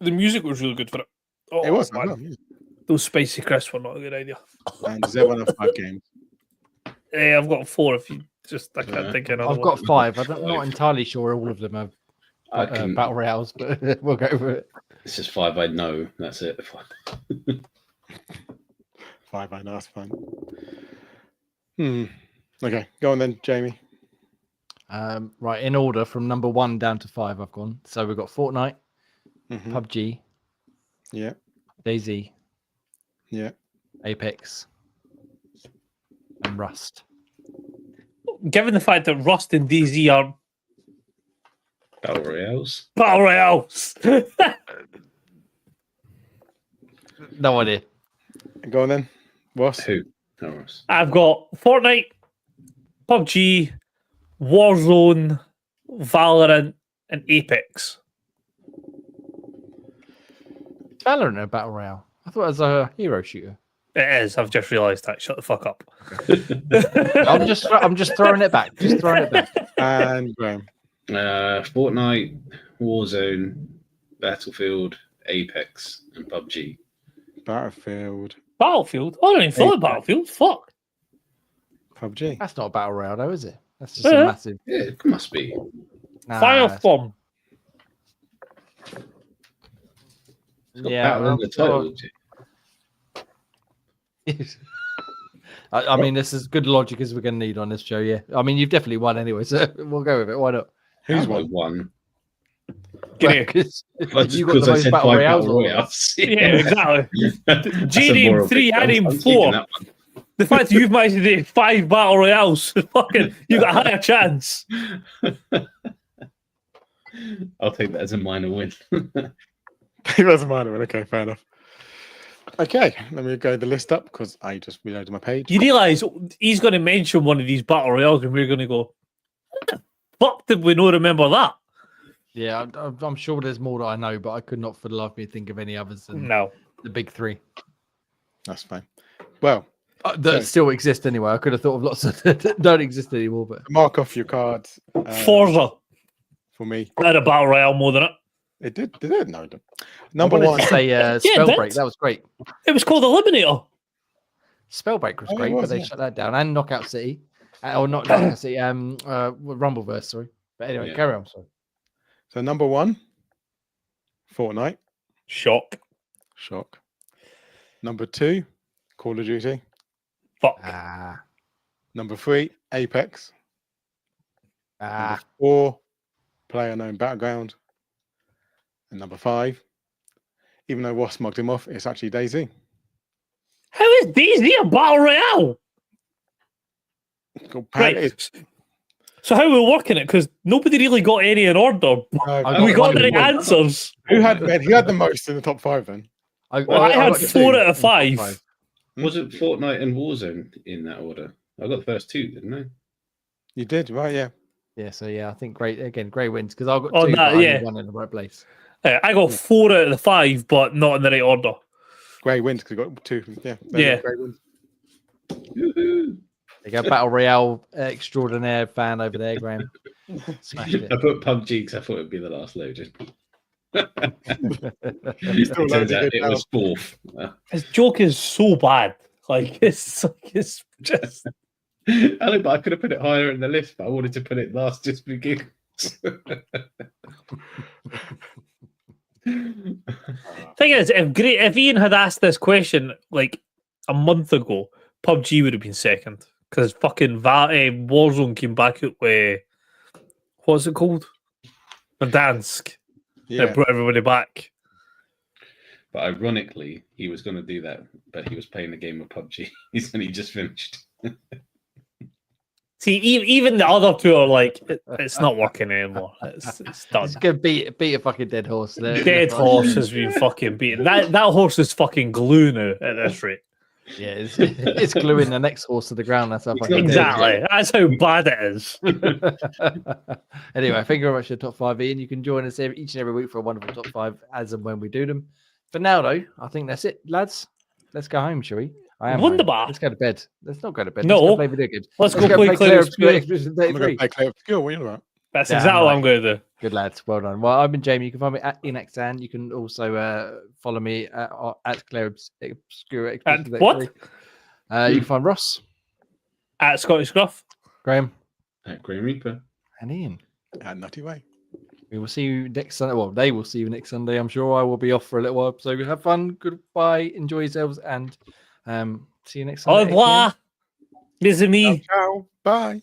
The music was really good for it. Oh, It was. man. Those spicy crisps were not a good idea. And does everyone have 5 games? I've got 4 if you just, I can't Yeah. think of another I've one. got 5. I'm not entirely sure all of them are battle royales, but we'll go for it. It's just 5 I know. That's it. 5, I know, that's fine. Okay, go on then, Jamie. Right, in order from number 1 down to 5, I've gone. So we've got Fortnite, PUBG, Yeah, DayZ, yeah. Apex, and Rust. Given the fact that Rust and DayZ are Battle Royales. battle royales. No idea. Go on then. Ross? Who? No, Ross. I've got Fortnite, PUBG, Warzone, Valorant, and Apex. Valorant a battle royale. I thought it was a hero shooter. It is. I've just realised that. Shut the fuck up. I'm just throwing it back. Just throwing it back. And Graham. Fortnite, Warzone, Battlefield, Apex, and PUBG. Battlefield, Battlefield? I don't even thought of Battlefield. Fuck. PUBG. That's not a battle royale, though, is it? That's just Yeah. a massive. Yeah, it must be. Nah, Firestorm. It's got Yeah, battle in the title. I mean, this is good logic as we're going to need on this show. Yeah, I mean, you've definitely won anyway, so we'll go with it. Why not? Who's Who's won? won? Get here. Because Just you got the because I most said battle 5 royales. Battle Royales. Yeah, exactly. That's a J named moral 3, I victory. named I'm keeping 4. that one. The fact that you've managed to do 5 battle royales, fucking, you got a higher chance. I'll take that as a minor win. That's a minor one. Okay, fair enough. Okay, let me go the list up because I just reloaded my page. You realise he's going to mention one of these battle royales, and we're going to go, "What the fuck did we not remember that?" Yeah, I'm sure there's more that I know, but I could not for the life of me think of any others than No. the big 3 That's fine. Well, that still exist anyway. I could have thought of lots of that don't exist anymore, but mark off your cards Forza for me. had a battle royale more than it. It did it? No, it didn't. I Number wanted one. to say it Spellbreak. did. That was great. It was called Eliminator. Spellbreak was Oh, it great, was, but they yeah. shut that down. And Knockout City, or not Knockout City, Rumbleverse. Sorry, but anyway, Yeah. carry on. Sorry. So number 1, Fortnite. Shock. Shock. Number 2, Call of Duty. Fuck. Number 3, Apex. Number 4, PlayerUnknown Battleground. And number 5, even though Ross mugged him off, it's actually DayZ. How is DayZ a battle royale? Right. So how are we working it? Because nobody really got any in order. We got the right answers. Who had the most in the top 5 then? I had got 4 2 out of in the top 5. Was it Fortnite and Warzone in that order? I got the first 2, didn't I? You did, right? Yeah. Yeah, so yeah, I think great wins because I've got Oh, 2, that, but yeah. only 1 in the right place. I got 4 out of the 5, but not in the right order. Grey wins because we got two. Yeah. Yeah. Grey wins. Woohoo. There you go, Battle Royale extraordinaire fan over there, Graham. Smashed it. I put PUBG because I thought it would be the last loading. Still It turns loading out it it now. was fourth. His joke is so bad. Like it's just. I know, but I could have put it higher in the list, but I wanted to put it last just for giggles. Thing is, if Ian had asked this question like a month ago, PUBG would have been second because fucking Warzone came back out with what's it called? Verdansk. Yeah. It brought everybody back. But ironically, he was going to do that, but he was playing the game of PUBG, and he just finished. See, even the other two are like, it's not working anymore. It's done. It's gonna beat a fucking dead horse. There. Dead horse has been fucking beaten. That horse is fucking glue now at this rate. Yeah, it's gluing the next horse to the ground. That's how fucking dead. Exactly. That's how bad it is. Anyway, thank you very much for the top five, Ian. You can join us each and every week for a wonderful top five as and when we do them. For now, though, I think that's it, lads. Let's go home, shall we? I am. Wunderbar. Let's go to bed. Let's not go to bed. No. Let's go play video games. Let's go play Claire Claire Obscure Obscure. Expedition I'm going to 33. play Clay Obscure. What are you about? That's Damn exactly what right. I'm going to do. Good lads, well done. Well, I've been Jamie. You can find me at Inexan. You can also follow me at Claire Obscure Expedition At what? 33. You can find Ross, At Scottish Gruff. Graham, At Green Reaper. and Ian. And Nutty Way. We will see you next Sunday. Well, they will see you next Sunday. I'm sure I will be off for a little while. So have fun. Goodbye. Enjoy yourselves. And see you next Au Sunday. 8 p.m. revoir. Mes amis. Ciao. Bye.